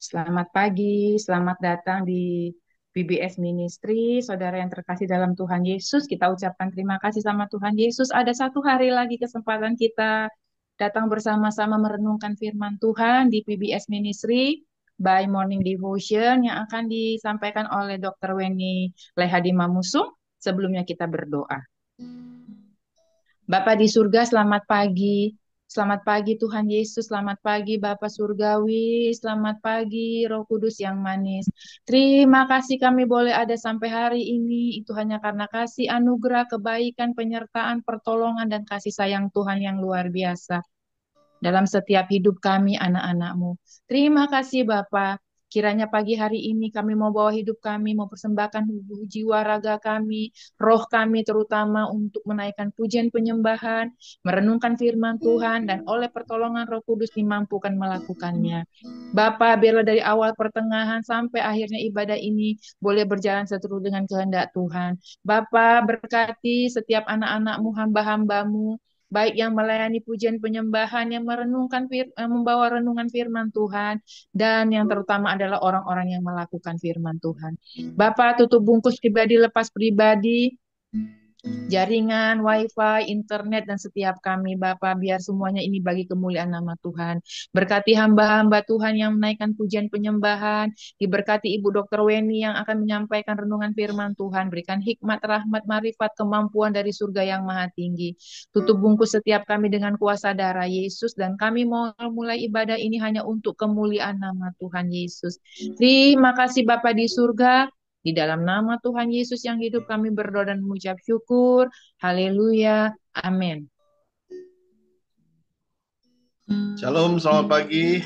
Selamat pagi, selamat datang di PBS Ministry. Saudara yang terkasih dalam Tuhan Yesus, kita ucapkan terima kasih sama Tuhan Yesus. Ada satu hari lagi kesempatan kita datang bersama-sama merenungkan firman Tuhan di PBS Ministry by Morning Devotion yang akan disampaikan oleh Dr. Weni Lehadi Mamusung. Sebelumnya kita berdoa. Bapa di surga, selamat pagi. Selamat pagi Tuhan Yesus, selamat pagi Bapa Surgawi, selamat pagi Roh Kudus yang manis. Terima kasih kami boleh ada sampai hari ini, itu hanya karena kasih anugerah, kebaikan, penyertaan, pertolongan, dan kasih sayang Tuhan yang luar biasa dalam setiap hidup kami anak-anak-Mu. Terima kasih Bapa. Kiranya pagi hari ini kami mau bawa hidup kami, mau persembahkan jiwa raga kami, roh kami terutama untuk menaikkan pujian penyembahan, merenungkan firman Tuhan, dan oleh pertolongan Roh Kudus dimampukan melakukannya. Bapa, biarlah dari awal pertengahan sampai akhirnya ibadah ini boleh berjalan seturut dengan kehendak Tuhan. Bapa, berkati setiap anak-anak-Mu, hamba-hamba-Mu, baik yang melayani pujian penyembahan, yang membawa renungan firman Tuhan, dan yang terutama adalah orang-orang yang melakukan firman Tuhan. Bapak, tutup bungkus pribadi, lepas pribadi, jaringan, wifi, internet, dan setiap kami, Bapak, biar semuanya ini bagi kemuliaan nama Tuhan. Berkati hamba-hamba Tuhan yang menaikkan pujian penyembahan, diberkati Ibu Dr. Weni yang akan menyampaikan renungan firman Tuhan, berikan hikmat, rahmat, marifat, kemampuan dari surga yang maha tinggi. Tutup bungkus setiap kami dengan kuasa darah Yesus, dan kami mau mulai ibadah ini hanya untuk kemuliaan nama Tuhan Yesus. Terima kasih Bapak di surga. Di dalam nama Tuhan Yesus yang hidup kami berdoa dan mengucap syukur. Haleluya. Amin. Shalom, selamat pagi.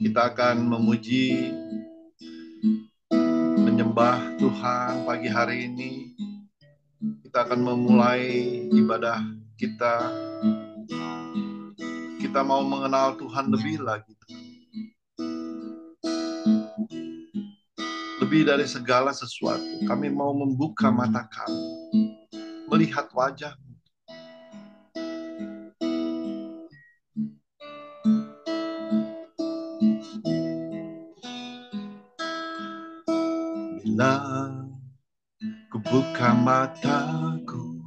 Kita akan memuji, menyembah Tuhan pagi hari ini. Kita akan memulai ibadah kita. Kita mau mengenal Tuhan lebih lagi. Lebih dari segala sesuatu, kami mau membuka mata kami, melihat wajah. Bila ku buka mataku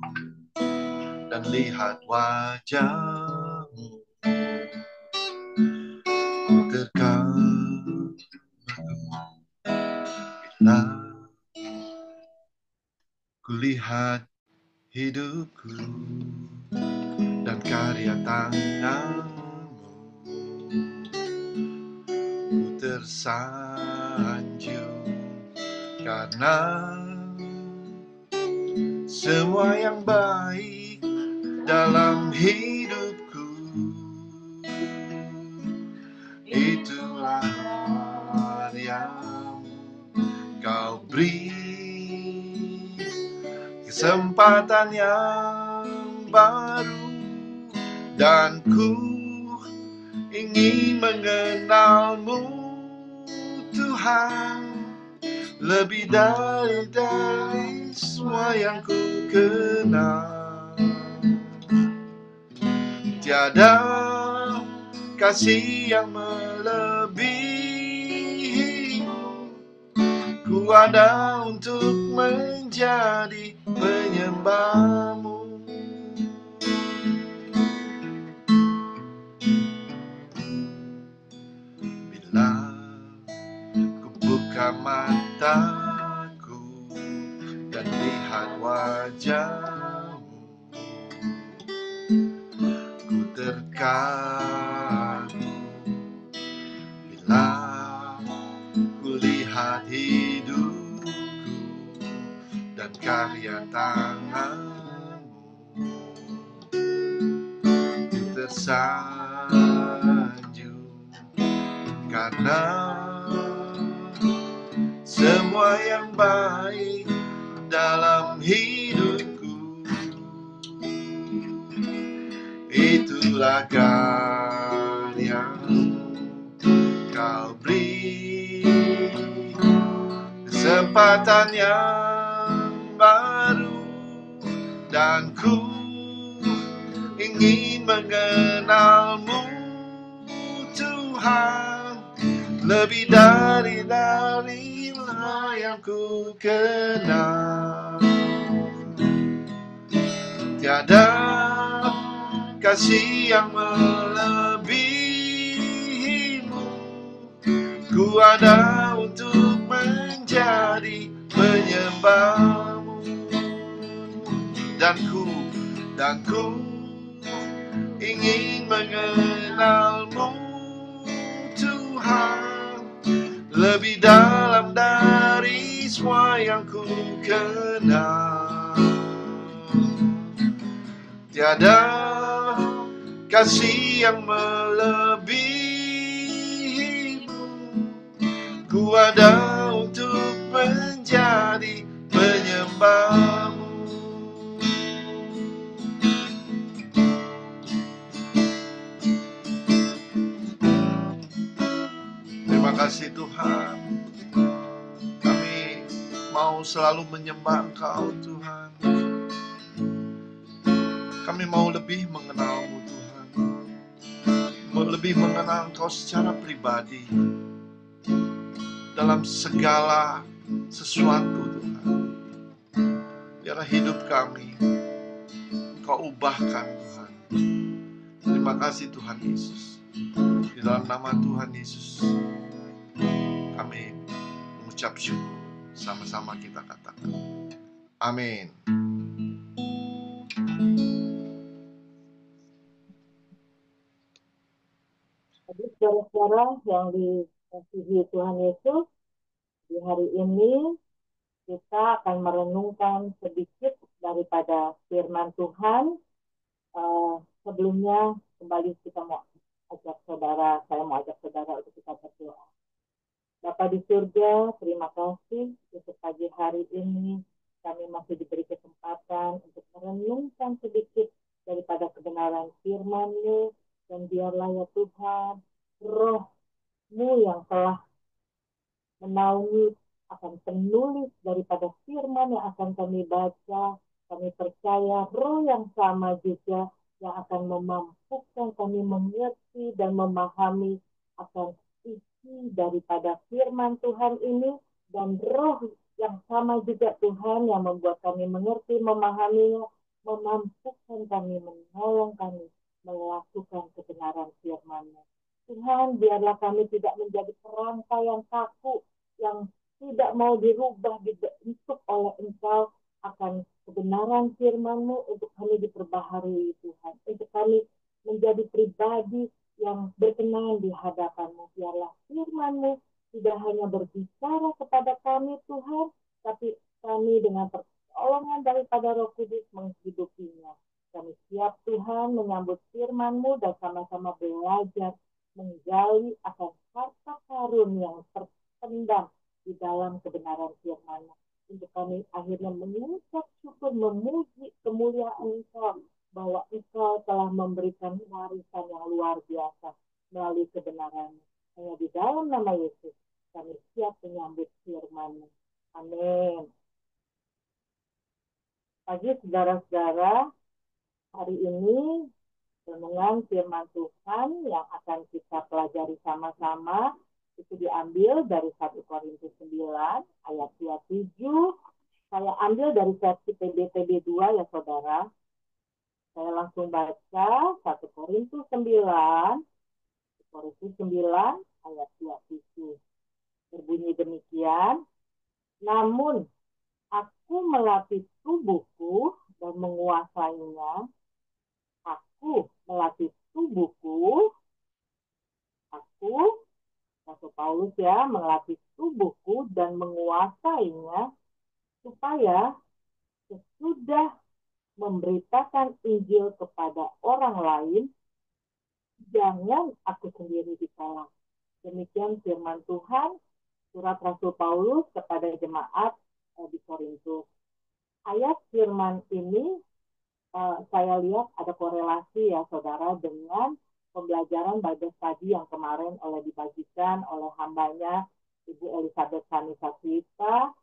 dan lihat wajahmu, ku terkagum. Bila ku lihat hidupku dan karya tanganmu, ku tersanjung karena semua yang baik dalam hidupku, itulah karyamu. Kau beri kesempatan yang baru, dan ku ingin mengenalmu Tuhan, lebih dari semua yang ku kenal. Tiada kasih yang melebihimu. Ku ada untuk menjadi penyembahmu. Bila ku buka mataku dan lihat wajahmu, ku terkagum. Bila ku lihat hidupku dan karya tanganmu, ku tersanjung karena semua yang baik dalam hidupku, itulah karyamu. Kau beri kesempatan yang baru, dan ku ingin mengenalmu Tuhan, lebih darilah yang ku kenal. Tiada kasih yang melebihimu. Ku ada untuk menjadi penyembahmu. Dan ku ingin mengenalmu, Tuhan, lebih dalam dari semua yang ku kenal. Tiada kasih yang melebihimu. Ku ada untuk menjadi penyembahmu. Terima kasih Tuhan. Kami mau selalu menyembah Engkau Tuhan. Kami mau lebih mengenal-Mu Tuhan. Lebih mengenal Engkau secara pribadi. Dalam segala sesuatu Tuhan. Biarlah hidup kami Engkau ubahkan Tuhan. Terima kasih Tuhan Yesus. Di dalam nama Tuhan Yesus kami mengucap syukur. Sama-sama kita katakan amin. Jadi saudara-saudara yang dikasihi Tuhan Yesus, di hari ini kita akan merenungkan sedikit daripada firman Tuhan. Sebelumnya kembali saya mau ajak saudara untuk kita berdoa. Bapa di surga, terima kasih untuk pagi hari ini kami masih diberi kesempatan untuk merenungkan sedikit daripada kebenaran firman-Mu, dan biarlah ya Tuhan, Roh-Mu yang telah menaungi akan penulis daripada firman yang akan kami baca. Kami percaya Roh yang sama juga yang akan memampukan kami mengerti dan memahami akan isi daripada firman Tuhan ini, dan Roh yang sama juga Tuhan yang membuat kami mengerti, memahaminya, memampukan kami, menolong kami melakukan kebenaran firman-Mu. Tuhan, biarlah kami tidak menjadi perangkai yang kaku, yang tidak mau dirubah, dibentuk oleh Engkau akan kebenaran firman-Mu, untuk kami diperbaharui Tuhan, untuk kami menjadi pribadi yang berkenan di hadapan-Mu. Biarlah firman-Mu tidak hanya berbicara kepada kami Tuhan, tapi kami dengan pertolongan daripada Roh Kudus menghidupinya. Kami siap Tuhan menyambut firman-Mu dan sama-sama belajar menggali akan harta karun yang terpendam di dalam kebenaran firman-Mu. Untuk kami akhirnya mengucap syukur, memuji kemuliaan Engkau, bahwa Engkau telah memberikan warisan yang luar biasa melalui kebenaran-Mu. Hanya di dalam nama Yesus kami siap menyambut firman-Mu. Amin. Pagi saudara-saudara, hari ini renungan firman Tuhan yang akan kita pelajari sama-sama itu diambil dari 1 Korintus 9 ayat 27. Saya ambil dari versi PBTB 2 ya saudara. Saya langsung baca 1 Korintus 9 ayat 27. Berbunyi demikian, namun aku melatih tubuhku dan menguasainya. Aku melatih tubuhku, Rasul Paulus ya, melatih tubuhku dan menguasainya, supaya sesudah memberitakan Injil kepada orang lain, jangan aku sendiri ditolak. Demikian firman Tuhan, surat Rasul Paulus kepada jemaat di Korintus. Ayat firman ini saya lihat ada korelasi ya saudara dengan pembelajaran Bible Study yang kemarin dibagikan oleh hambanya Ibu Elizabeth Sanisasita.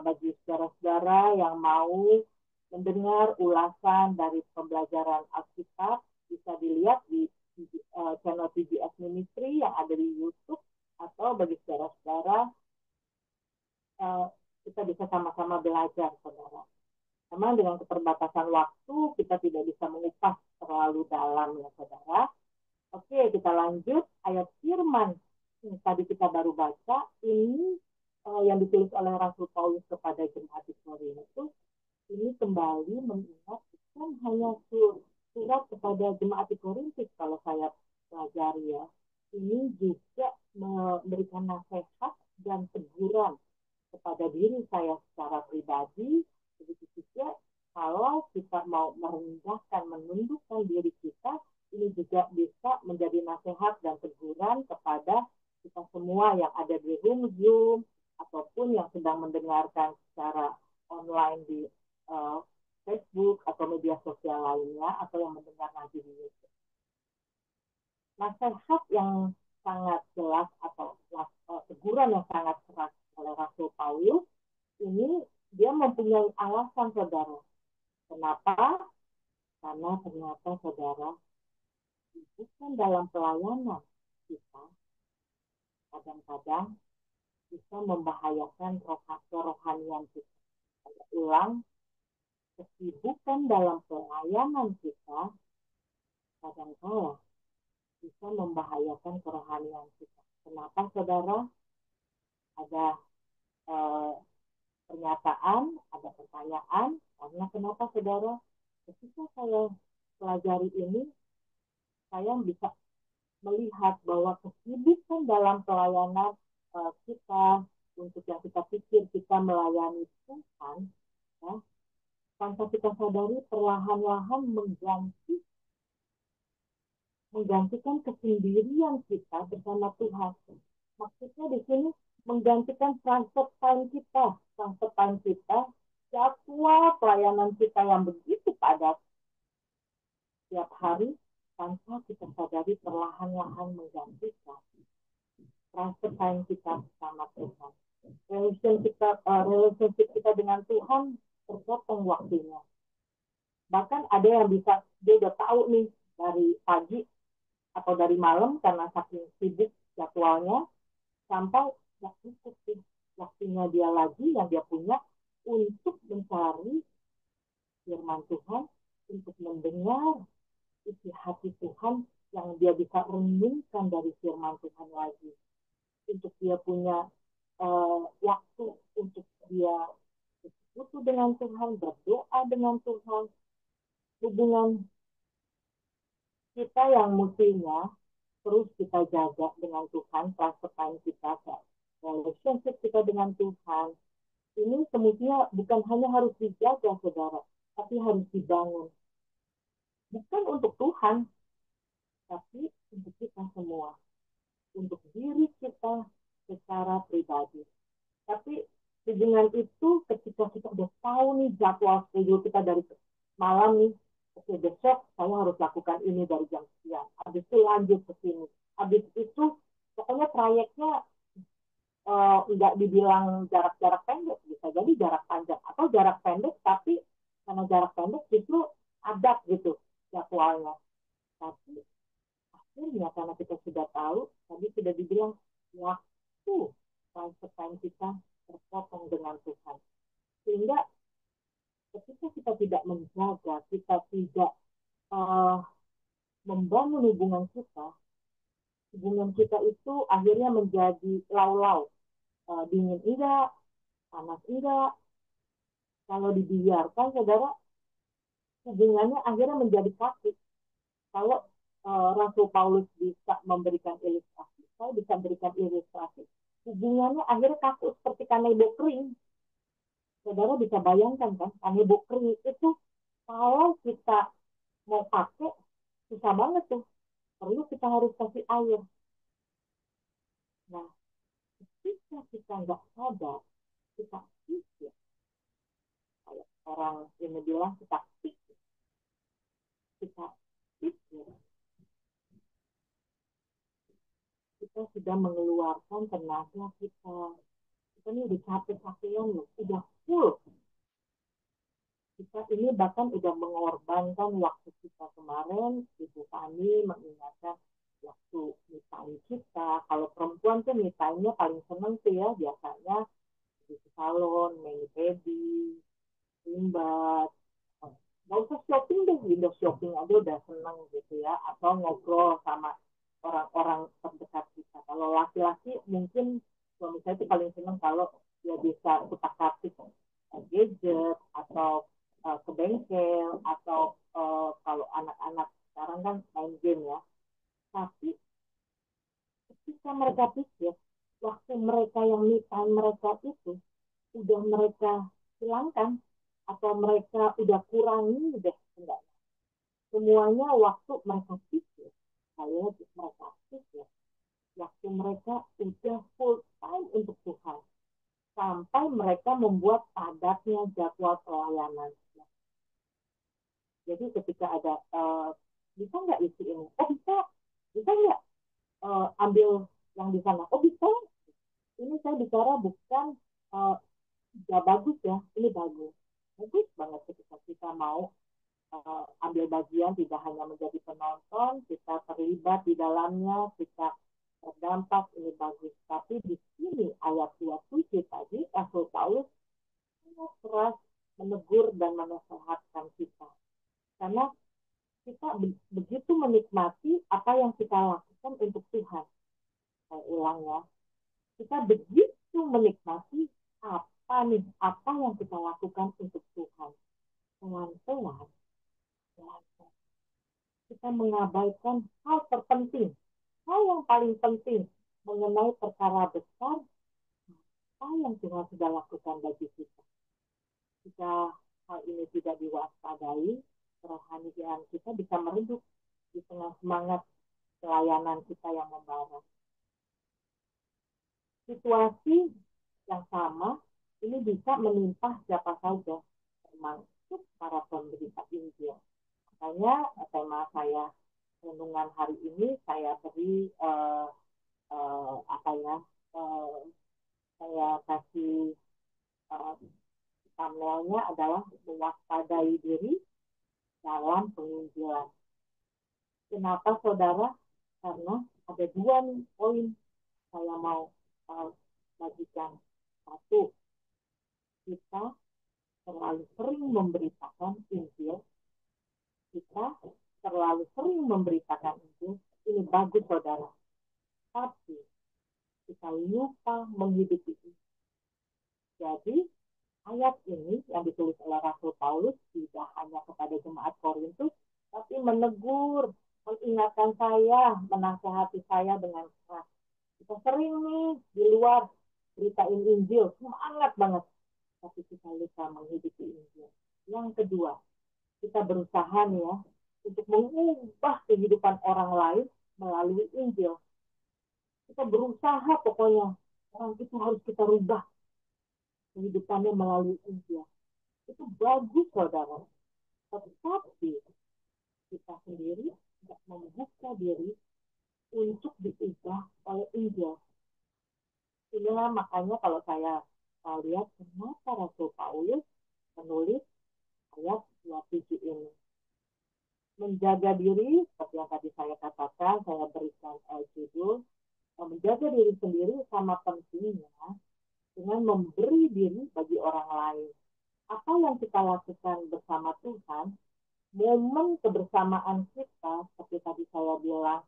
Bagi saudara-saudara yang mau mendengar ulasan dari pembelajaran Alkitab, bisa dilihat di channel PGS Ministry yang ada di YouTube, atau atau bagi saudara-saudara uh, kita bisa sama-sama belajar, saudara. Memang dengan keterbatasan waktu kita tidak bisa mengupas terlalu dalam ya saudara. Oke, kita lanjut ayat firman. Tadi kita baru baca, ini yang ditulis oleh Rasul Paulus kepada jemaat di Korintus, ini kembali mengingat bukan hanya surat kepada jemaat di Korintus kalau saya pelajari ya. Ini juga memberikan nasihat dan teguran kepada diri saya secara pribadi, begitu juga kalau kita mau merendahkan, menundukkan diri kita, ini juga bisa menjadi nasihat dan teguran kepada kita semua yang ada di room Zoom ataupun yang sedang mendengarkan secara online di uh, Facebook atau media sosial lainnya atau yang mendengar nanti di YouTube. Nasihat yang sangat jelas atau teguran yang sangat keras oleh Rasul Paulus ini dia mempunyai alasan saudara. Kenapa? Karena ternyata saudara bukan dalam pelayanan kita kadang-kadang bisa membahayakan kerohanian kita. Saya ulang, kesibukan dalam pelayanan kita kadang-kala bisa membahayakan kerohanian kita. Kenapa saudara? Ada eh, pernyataan, ada pertanyaan, karena kenapa saudara? Ketika saya pelajari ini, saya bisa melihat bahwa kesibukan dalam pelayanan kita untuk yang kita pikir kita melayani Tuhan, ya, tanpa kita sadari perlahan-lahan menggantikan kesendirian kita bersama Tuhan. Maksudnya di sini menggantikan transfer time kita, jadwal pelayanan kita yang begitu padat setiap hari tanpa kita sadari perlahan-lahan menggantikan transfer time kita bersama Tuhan. Relationship kita dengan Tuhan terpotong waktunya. Bahkan ada yang bisa dia udah tahu nih dari pagi atau dari malam karena saking sibuk jadwalnya sampai nggak cukup sih waktunya dia lagi yang dia punya untuk mencari firman Tuhan, untuk mendengar isi hati Tuhan yang dia bisa renungkan dari firman Tuhan lagi. Untuk dia punya waktu untuk dia bersekutu dengan Tuhan, berdoa dengan Tuhan. Hubungan kita yang mestinya terus kita jaga dengan Tuhan, transfer time kita, relationship kita dengan Tuhan. Ini semestinya bukan hanya harus dijaga, saudara, tapi harus dibangun. Bukan untuk Tuhan, tapi untuk kita semua. Untuk diri kita secara pribadi. Tapi hubungan itu ketika kita udah tahu nih jadwal schedule kita dari malam nih, oke besok saya harus lakukan ini dari jam sekian. Habis itu lanjut ke sini. Habis itu pokoknya trayeknya nggak dibilang jarak-jarak pendek, bisa jadi jarak panjang atau jarak pendek, tapi karena jarak pendek justru ada gitu jadwalnya. Tapi akhirnya karena kita sudah tahu, tadi sudah dibilang waktu transfer time kita terpotong dengan Tuhan. Sehingga ketika kita tidak menjaga, kita tidak membangun hubungan kita itu akhirnya menjadi lau-lau. Dingin enggak, panas enggak. Kalau dibiarkan, saudara, hubungannya akhirnya menjadi kaku. Kalau Rasul Paulus bisa memberikan ilustrasi, saya bisa memberikan ilustrasi. Hubungannya akhirnya kaku seperti kanebo kering. Saudara bisa bayangkan kan, kanebo kering itu kalau kita mau pakai, susah banget tuh. Perlu kita harus kasih air. Nah, ketika kita nggak sadar, kita pikir, kayak orang ini bilang kita pikir, kita sudah mengeluarkan tenaga kita. Kita ini udah capek-capekan loh, udah full. Kita ini bahkan udah mengorbankan waktu kita kemarin, Ibu kami mengingatkan waktu me time bisa, kalau perempuan tuh me time-nya paling seneng tuh ya biasanya di salon, mani pedi, rimbat. Nggak usah shopping deh, window shopping aja udah seneng gitu ya. Atau ngobrol sama orang-orang terdekat kita. Kalau laki-laki mungkin suami saya itu paling seneng kalau dia bisa utak-atik gadget atau ke bengkel atau kalau anak-anak sekarang kan main game ya. Tapi ketika mereka pikir waktu mereka yang me time mereka itu udah mereka hilangkan atau mereka udah kurangi deh enggak, semuanya waktu mereka pikir saya mereka pikir waktu mereka udah full time untuk Tuhan sampai mereka membuat padatnya jadwal pelayanan. Jadi ketika ada bisa nggak isi ini, oh bisa, bisa nggak ambil yang di sana, oh bisa. Ini saya bicara bukan uh, ya bagus ya, ini bagus. Bagus banget ketika kita mau ambil bagian, tidak hanya menjadi penonton, kita terlibat di dalamnya, kita terdampak, ini bagus. Tapi di sini ayat 27 tadi, Rasul Paulus sangat keras menegur dan menasehatkan kita. Karena kita begitu menikmati apa yang kita lakukan untuk Tuhan. Saya ulang ya, kita begitu menikmati apa yang kita lakukan untuk Tuhan. Pelan-pelan, kita mengabaikan hal terpenting, hal yang paling penting mengenai perkara besar apa yang Tuhan sudah lakukan bagi kita. Jika hal ini tidak diwaspadai, kerohanian kita bisa meredup di tengah semangat pelayanan kita yang membara. Situasi yang sama ini bisa menimpa siapa saja, termasuk para pemberita Injil. Makanya tema saya renungan hari ini saya beri apa ya, saya kasih uh, thumbnailnya adalah mewaspadai diri dalam penginjilan. Kenapa saudara? Karena ada dua poin saya mau bagikan. Satu, kita terlalu sering memberitakan Injil. Kita terlalu sering memberitakan Injil. Ini bagus saudara. Tapi kita lupa menghidupi Injil. Jadi ayat ini yang ditulis oleh Rasul Paulus tidak hanya kepada jemaat Korintus, tapi menegur, mengingatkan saya, menasehati saya dengan keras. Kita sering nih di luar beritain Injil, semangat banget. Tapi kita lupa menghidupi Injil. Yang kedua, kita berusaha nih ya, untuk mengubah kehidupan orang lain melalui Injil. Kita berusaha pokoknya, orang itu harus kita rubah kehidupannya melalui Injil. Itu bagus saudara. Tetapi kita sendiri tidak membuka diri untuk diubah oleh Injil. Inilah makanya kalau saya lihat kenapa Rasul Paulus menulis ayat 27 ini. Menjaga diri, seperti yang tadi saya katakan, saya berikan judul, menjaga diri sendiri sama pentingnya dengan memberi diri bagi orang lain. Apa yang kita lakukan bersama Tuhan, momen kebersamaan kita, seperti tadi saya bilang,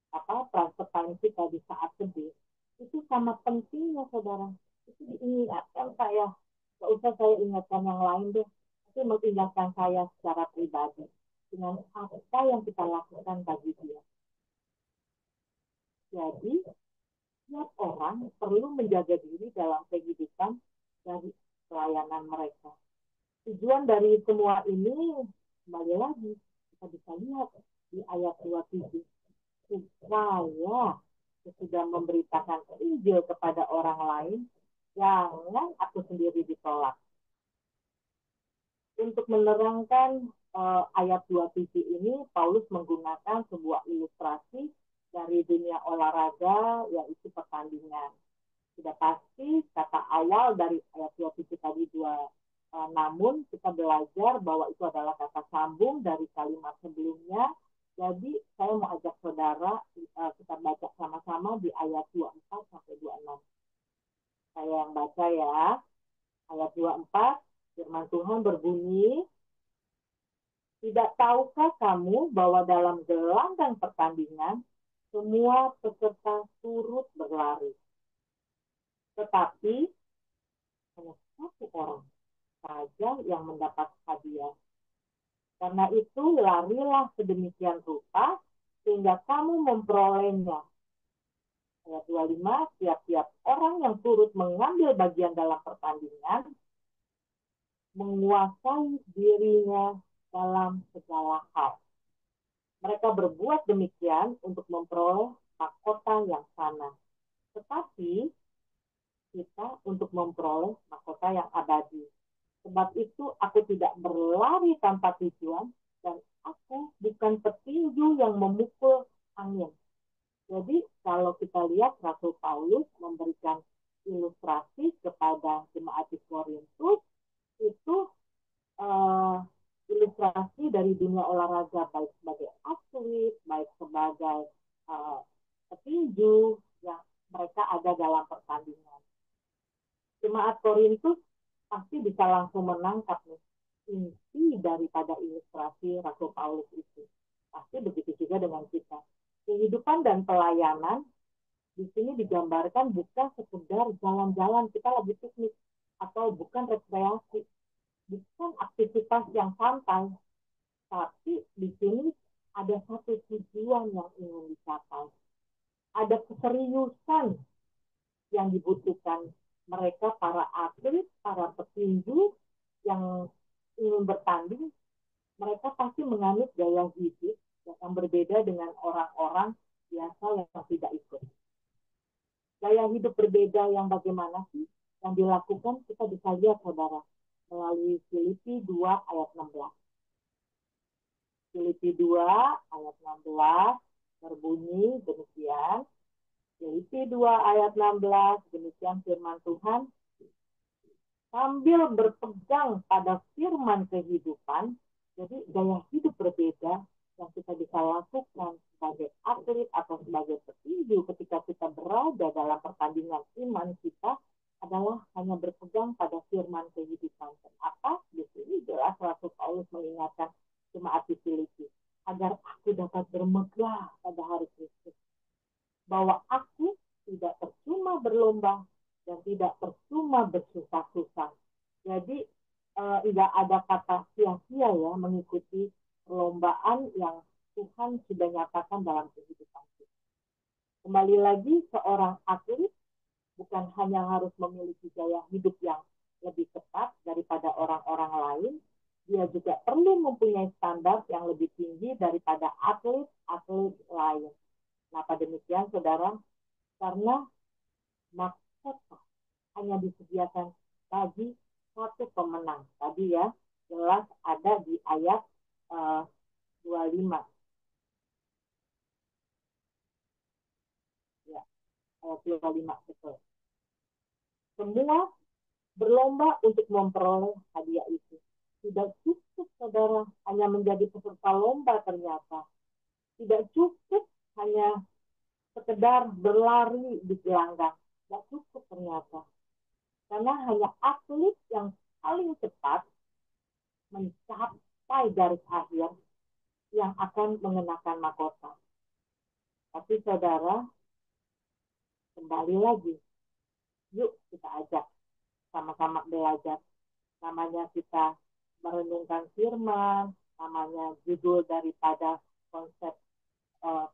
private time kita di saat sedih, itu sama pentingnya saudara. Itu diingatkan saya. Gak usah saya ingatkan yang lain deh. Tapi mengingatkan saya secara pribadi. Dengan apa yang kita lakukan bagi dia. Jadi, setiap orang perlu menjaga diri dalam kehidupan dari pelayanan mereka. Tujuan dari semua ini, kembali lagi, kita bisa lihat di ayat 27. Supaya sudah memberitakan Injil kepada orang lain, jangan aku sendiri ditolak. Untuk menerangkan ayat 27 ini, Paulus menggunakan sebuah ilustrasi dari dunia olahraga, yaitu pertandingan. Sudah pasti kata awal dari ayat 27 tadi namun kita belajar bahwa itu adalah kata sambung dari kalimat sebelumnya. Jadi saya mau ajak saudara kita baca pertama di ayat 24 sampai 26. Saya yang baca ya. Ayat 24, firman Tuhan berbunyi, tidak tahukah kamu bahwa dalam gelanggang pertandingan semua peserta turut berlari, tetapi hanya satu orang saja yang mendapat hadiah. Karena itu larilah sedemikian rupa sehingga kamu memperolehnya. Ayat 25, tiap-tiap orang yang turut mengambil bagian dalam pertandingan menguasai dirinya dalam segala hal. Mereka berbuat demikian untuk memperoleh mahkota yang sana. Tetapi kita untuk memperoleh mahkota yang abadi. Sebab itu aku tidak berlari tanpa tujuan dan aku bukan petinju yang memukul angin. Jadi kalau kita lihat Rasul Paulus memberikan ilustrasi kepada jemaat di Korintus itu ilustrasi dari dunia olahraga, baik sebagai atlet, baik sebagai petinju yang mereka ada dalam pertandingan. Jemaat Korintus pasti bisa langsung menangkap nih inti daripada ilustrasi Rasul Paulus itu. Pasti begitu juga dengan kita. Kehidupan dan pelayanan di sini digambarkan bukan sekedar jalan-jalan kita lagi piknik atau bukan rekreasi, bukan aktivitas yang santai, tapi di sini ada satu tujuan yang ingin dicapai. Ada keseriusan yang dibutuhkan mereka para atlet, para petinju yang ingin bertanding, mereka pasti menganut gaya hidup yang berbeda dengan orang-orang biasa yang tidak ikut. Gaya hidup berbeda yang bagaimana sih? Yang dilakukan kita bisa lihat saudara melalui Filipi 2 ayat 16. Filipi 2 ayat 16 berbunyi demikian. Filipi 2 ayat 16 demikian firman Tuhan. Sambil berpegang pada firman kehidupan, jadi gaya hidup berbeda yang kita bisa lakukan sebagai atlet atau sebagai petinju ketika kita berada dalam pertandingan iman kita adalah hanya berpegang pada firman kehidupan. Kenapa? Di sini jelas Rasul Paulus mengingatkan jemaat di Filipi agar aku dapat bermegah pada hari Kristus, bahwa aku tidak percuma berlomba dan tidak percuma bersusah-susah. Jadi tidak ada kata sia-sia ya mengikuti perlombaan yang Tuhan sudah nyatakan dalam kehidupan kita. Kembali lagi, seorang atlet bukan hanya harus memiliki gaya hidup yang lebih ketat daripada orang-orang lain, dia juga perlu mempunyai standar yang lebih tinggi daripada atlet-atlet lain. Kenapa demikian, saudara? Karena mahkota hanya disediakan bagi satu pemenang. Tadi ya, jelas ada di ayat 25. Ya, ayat 25, betul. Semua berlomba untuk memperoleh hadiah itu. Tidak cukup, saudara, hanya menjadi peserta lomba ternyata. Tidak cukup hanya sekedar berlari di gelanggang. Tidak cukup ternyata. Karena hanya atlet yang paling cepat mencapai garis akhir yang akan mengenakan mahkota. Tapi saudara, kembali lagi. Yuk kita ajak sama-sama belajar. Namanya kita merenungkan firman, namanya judul daripada konsep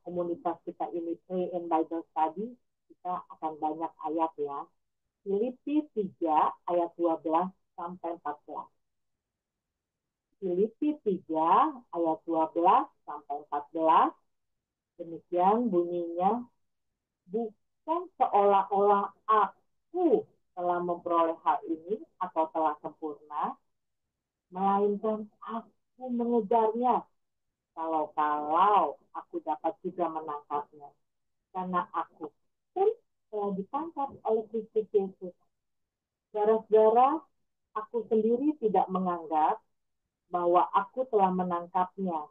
komunitas kita ini Pray and Bible Study, kita akan banyak ayat ya. Filipi 3 ayat 12 sampai 14. Filipi 3 ayat 12 sampai 14. Demikian bunyinya, bukan seolah-olah aku telah memperoleh hal ini atau telah sempurna, melainkan aku mengejarnya. Kalau aku dapat juga menangkapnya. Karena aku pun telah ditangkap oleh Kristus Yesus. Saudara-saudara, aku sendiri tidak menganggap bahwa aku telah menangkapnya.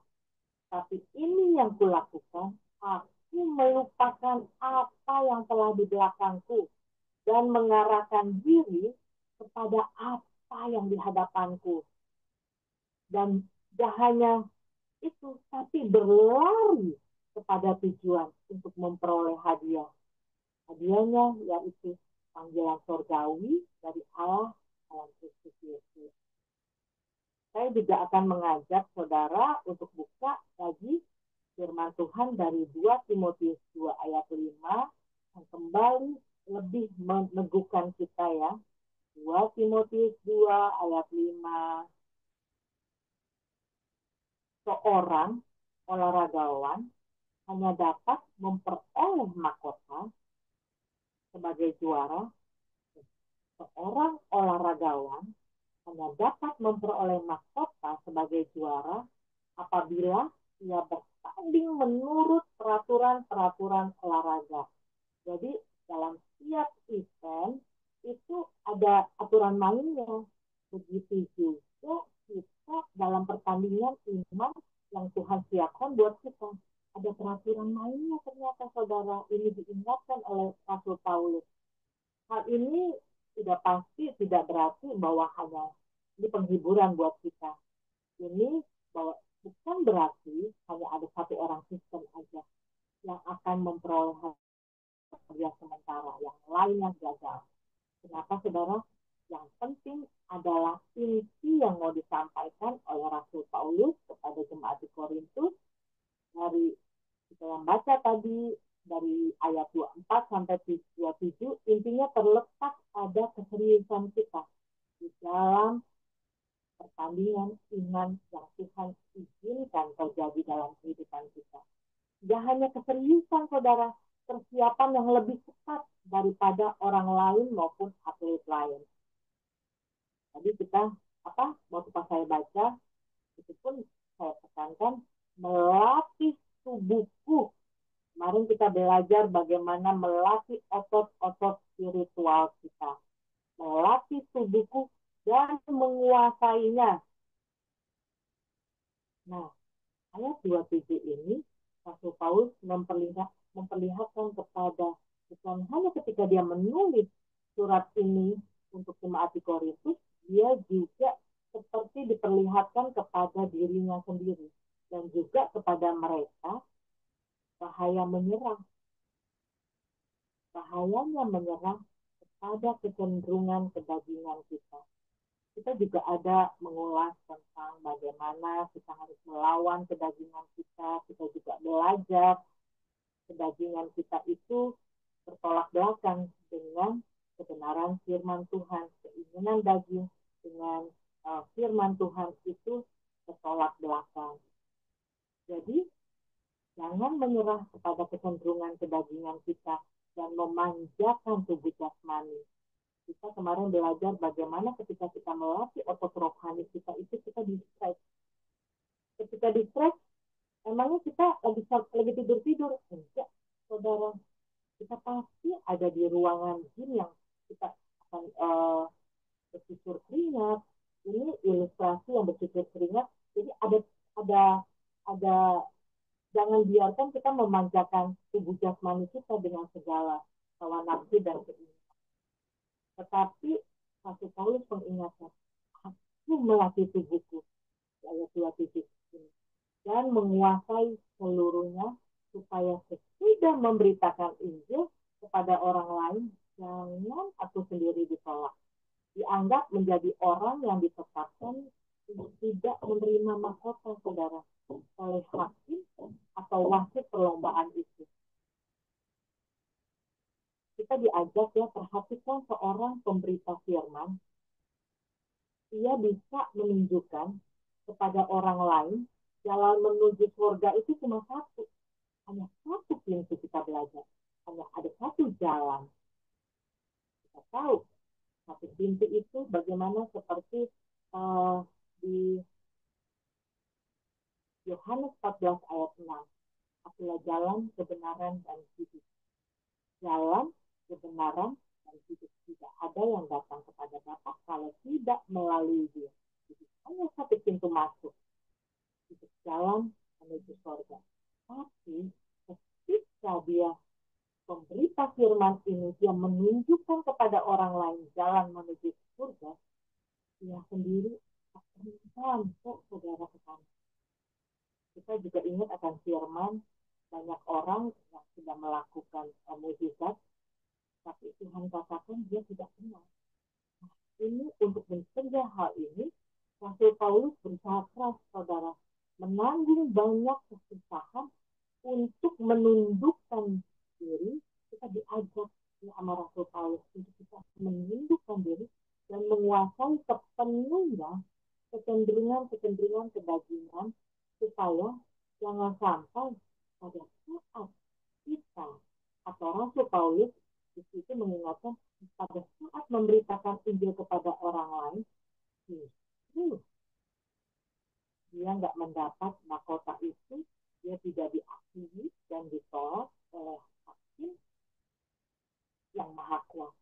Tapi ini yang kulakukan, aku aku melupakan apa yang telah di belakangku dan mengarahkan diri kepada apa yang di hadapanku. Dan tidak hanya itu, tapi berlari kepada tujuan untuk memperoleh hadiah. Hadiahnya yaitu panggilan surgawi dari Allah dalam Kristus Yesus. Saya juga akan mengajak saudara untuk buka lagi firman Tuhan dari 2 Timotius 2 ayat 5 yang kembali lebih meneguhkan kita ya. 2 Timotius 2 ayat 5. Seorang olahragawan hanya dapat memperoleh mahkota sebagai juara. Seorang olahragawan hanya dapat memperoleh mahkota sebagai juara apabila ia bertanding menurut peraturan-peraturan olahraga. Jadi dalam setiap event itu ada aturan mainnya. Begitu juga kita dalam pertandingan iman yang Tuhan siapkan buat kita. Ada peraturan mainnya ternyata saudara. Ini diingatkan oleh Rasul Paulus. Hal ini tidak pasti, tidak berarti bahwa hanya ini penghiburan buat kita. Ini bahwa bukan berarti hanya ada satu orang Kristen aja yang akan memperoleh hadiah sementara, yang lainnya gagal. Kenapa saudara? Yang penting adalah inti yang mau disampaikan oleh Rasul Paulus kepada jemaat di Korintus dari kita yang baca tadi dari ayat 24 sampai 27, intinya terletak pada keseriusan kita di dalam pertandingan iman yang Tuhan izinkan terjadi dalam kehidupan kita. Tidak hanya keseriusan saudara, persiapan yang lebih cepat daripada orang lain maupun atlet lain. Tadi kita waktu pas saya baca itu pun saya tekankan melatih tubuhku. Kemarin kita belajar bagaimana melatih otot-otot spiritual kita, melatih tubuhku dan menguasainya. Nah, ayat 27 ini Rasul Paulus memperlihatkan kepada bukan hanya ketika dia menulis surat ini untuk jemaat di Korintus, dia juga seperti diperlihatkan kepada dirinya sendiri dan juga kepada mereka bahaya menyerah. Bahayanya menyerah kepada kecenderungan kedagingan kita. Kita juga ada mengulas tentang bagaimana kita harus melawan kedagingan kita. Kita juga belajar kedagingan kita itu bertolak belakang dengan kebenaran firman Tuhan. Keinginan daging dengan firman Tuhan itu bertolak belakang. Jadi, jangan menyerah kepada kecenderungan kedagingan kita dan memanjakan tubuh jasmani. Kita kemarin belajar bagaimana ketika kita melatih otot rohani kita itu kita di-stretch. Ketika di-stretch, emangnya kita lagi tidur-tidur? Enggak, saudara. Kita pasti ada di ruangan gym yang kita akan bercucur keringat. Ini ilustrasi yang bercucur keringat. Jadi ada jangan biarkan kita memanjakan tubuh jasmani kita dengan segala hawa nafsu dan keinginan. Tetapi Rasul Paulus mengingatkan, aku melatih tubuhku, ayat 27 ini, dan menguasai seluruhnya supaya sesudah memberitakan Injil kepada orang lain, jangan aku sendiri ditolak. Dianggap menjadi orang yang ditetapkan tidak menerima mahkota saudara oleh hakim atau wasit perlombaan itu. Kita diajak ya, perhatikan seorang pemberita firman, ia bisa menunjukkan kepada orang lain jalan menuju surga itu cuma satu. Hanya satu pintu kita belajar. Hanya ada satu jalan. Kita tahu satu pintu itu bagaimana seperti di Yohanes 14 ayat 6. Akulah jalan, kebenaran, dan hidup. Jalan, kebenaran, dan hidup. Tidak ada yang datang kepada Bapa kalau tidak melalui dia. Jadi hanya satu pintu masuk. Itu jalan menuju surga. Tapi ketika pemberita firman ini dia menunjukkan kepada orang lain jalan menuju surga, dia sendiri akan sampai saudara ke sana. Kita juga ingat akan firman, banyak orang yang sudah melakukan mukjizat, tapi Tuhan katakan dia tidak kenal. Nah, ini untuk mencegah hal ini, Rasul Paulus berusaha keras, saudara, menanggung banyak kesusahan untuk menundukkan diri. Kita diajak sama Rasul Paulus untuk kita menundukkan diri dan menguasai sepenuhnya kecenderungan-kecenderungan kebajikan, supaya jangan sampai pada saat kita atau Rasul Paulus di situ mengingatkan, pada saat memberitakan Injil kepada orang lain, justru dia nggak mendapat mahkota itu, dia tidak diakui dan ditolak oleh hakim yang maha kuasa.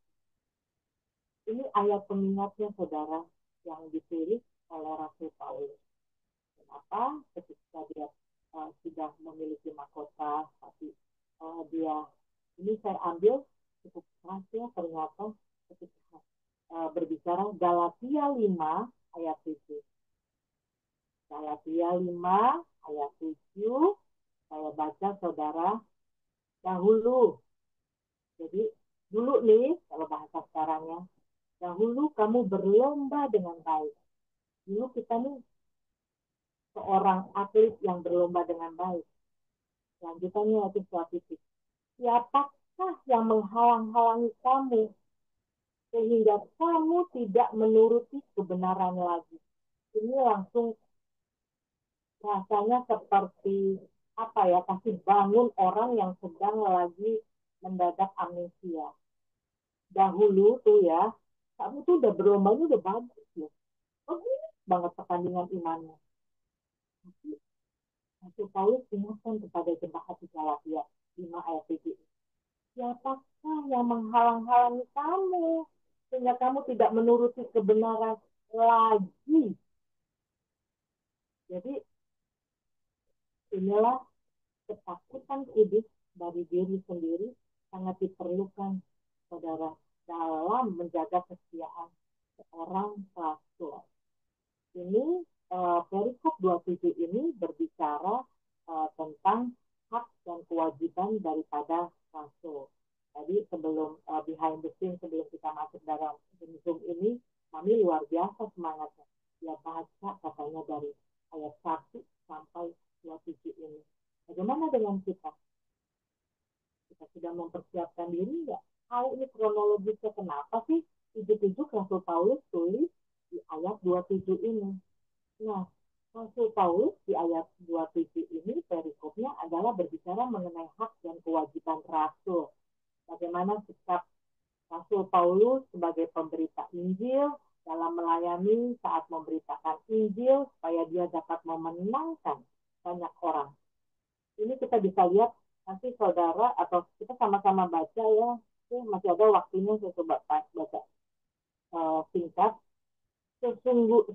Ini ayat pengingatnya, saudara, yang ditulis oleh Rasul Paulus. Kenapa? Ketika dia sudah memiliki mahkota, tapi dia, ini saya ambil cukup keras ya, ternyata ketika berbicara Galatia 5 ayat 7. Galatia 5 ayat 7, saya baca, saudara, dahulu. Jadi dulu nih, kalau bahasa sekarangnya, dahulu kamu berlomba dengan baik. Dulu kita nih seorang atlet yang berlomba dengan baik. Lanjutannya lagi suatu titik. Siapakah yang menghalang-halangi kamu sehingga kamu tidak menuruti kebenaran lagi? Ini langsung rasanya seperti apa ya, kasih bangun orang yang sedang lagi mendadak amnesia. Dahulu tuh ya, kamu tuh udah berlomba, udah bagus ya. Bagus banget pertandingan imannya. Tapi Rasul Paulus ingatkan kepada jemaat di Galatia 5 ayat 7. Siapakah yang menghalang-halangi kamu sehingga kamu tidak menuruti kebenaran lagi? Jadi inilah ketakutan kudus dari diri sendiri sangat diperlukan, saudara, dalam menjaga kesetiaan seorang rasul. Ini perikop 27 ini berbicara tentang hak dan kewajiban daripada rasul. Jadi sebelum behind the scene, sebelum kita masuk dalam Zoom ini, kami luar biasa semangatnya. Dia baca katanya dari ayat 1 sampai 27 ini. Bagaimana dengan kita? Kita sudah mempersiapkan diri nggak? Tahu ini kronologisnya kenapa sih 77 Rasul Paulus tulis di ayat 27 ini. Nah, Rasul Paulus di ayat 27 ini perikopnya adalah berbicara mengenai hak dan kewajiban rasul. Bagaimana sikap Rasul Paulus sebagai pemberita Injil dalam melayani saat memberitakan Injil supaya dia dapat memenangkan banyak orang. Ini kita bisa lihat nanti, saudara, atau kita sama-sama baca ya. Masih ada waktunya, saya coba baca singkat.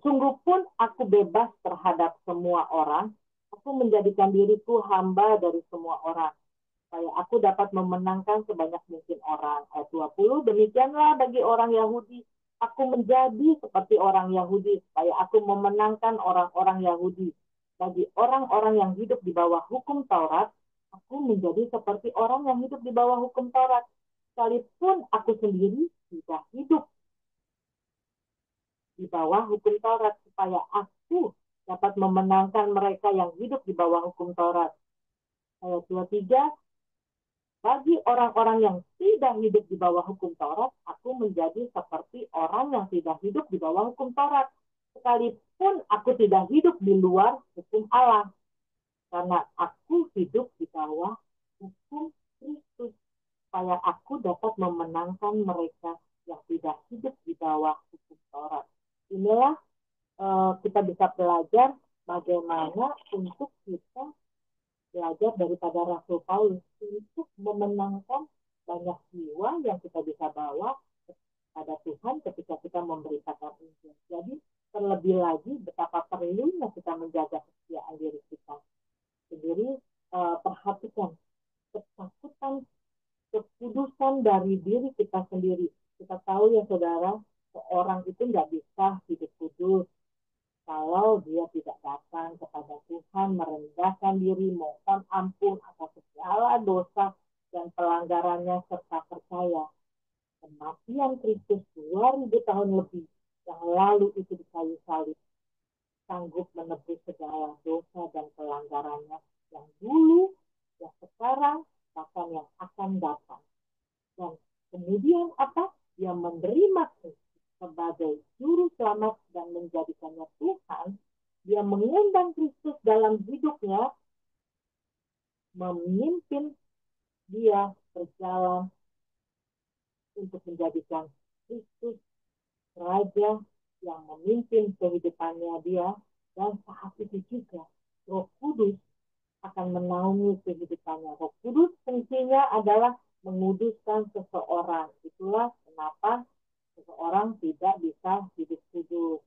Sungguh pun aku bebas terhadap semua orang. Aku menjadikan diriku hamba dari semua orang, supaya aku dapat memenangkan sebanyak mungkin orang. Ayat 20, demikianlah bagi orang Yahudi. Aku menjadi seperti orang Yahudi, supaya aku memenangkan orang-orang Yahudi. Bagi orang-orang yang hidup di bawah hukum Taurat, aku menjadi seperti orang yang hidup di bawah hukum Taurat. Sekalipun aku sendiri tidak hidup di bawah hukum Taurat, supaya aku dapat memenangkan mereka yang hidup di bawah hukum Taurat. Ayat 23, bagi orang-orang yang tidak hidup di bawah hukum Taurat, aku menjadi seperti orang yang tidak hidup di bawah hukum Taurat. Sekalipun aku tidak hidup di luar hukum Allah, karena aku hidup di bawah hukum Kristus, supaya aku dapat memenangkan mereka yang tidak hidup di bawah hukum Taurat. Inilah kita bisa belajar bagaimana untuk kita belajar daripada Rasul Paulus untuk memenangkan banyak jiwa yang kita bisa bawa pada Tuhan ketika kita memberitakan Injil. Jadi terlebih lagi betapa perlunya kita menjaga kesetiaan diri kita sendiri. Perhatikan ketakutan kekudusan dari diri kita sendiri. Kita tahu ya saudara, seorang itu nggak bisa hidup kudus kalau dia tidak datang kepada Tuhan, merendahkan diri, mohon ampun atas segala dosa dan pelanggarannya, serta percaya kematian Kristus 2000 tahun lebih yang lalu itu di kayu salib sanggup menebus segala dosa dan pelanggarannya yang dulu, yang sekarang, bahkan yang akan datang. Dan kemudian apa? Dia menerima Kristus sebagai juru selamat dan menjadikannya Tuhan. Dia mengundang Kristus dalam hidupnya, memimpin dia berjalan untuk menjadikan Kristus Raja yang memimpin kehidupannya dia. Dan saat itu juga Roh Kudus akan menaungi kehidupannya. Roh Kudus fungsinya adalah menguduskan seseorang. Itulah kenapa seseorang tidak bisa hidup kudus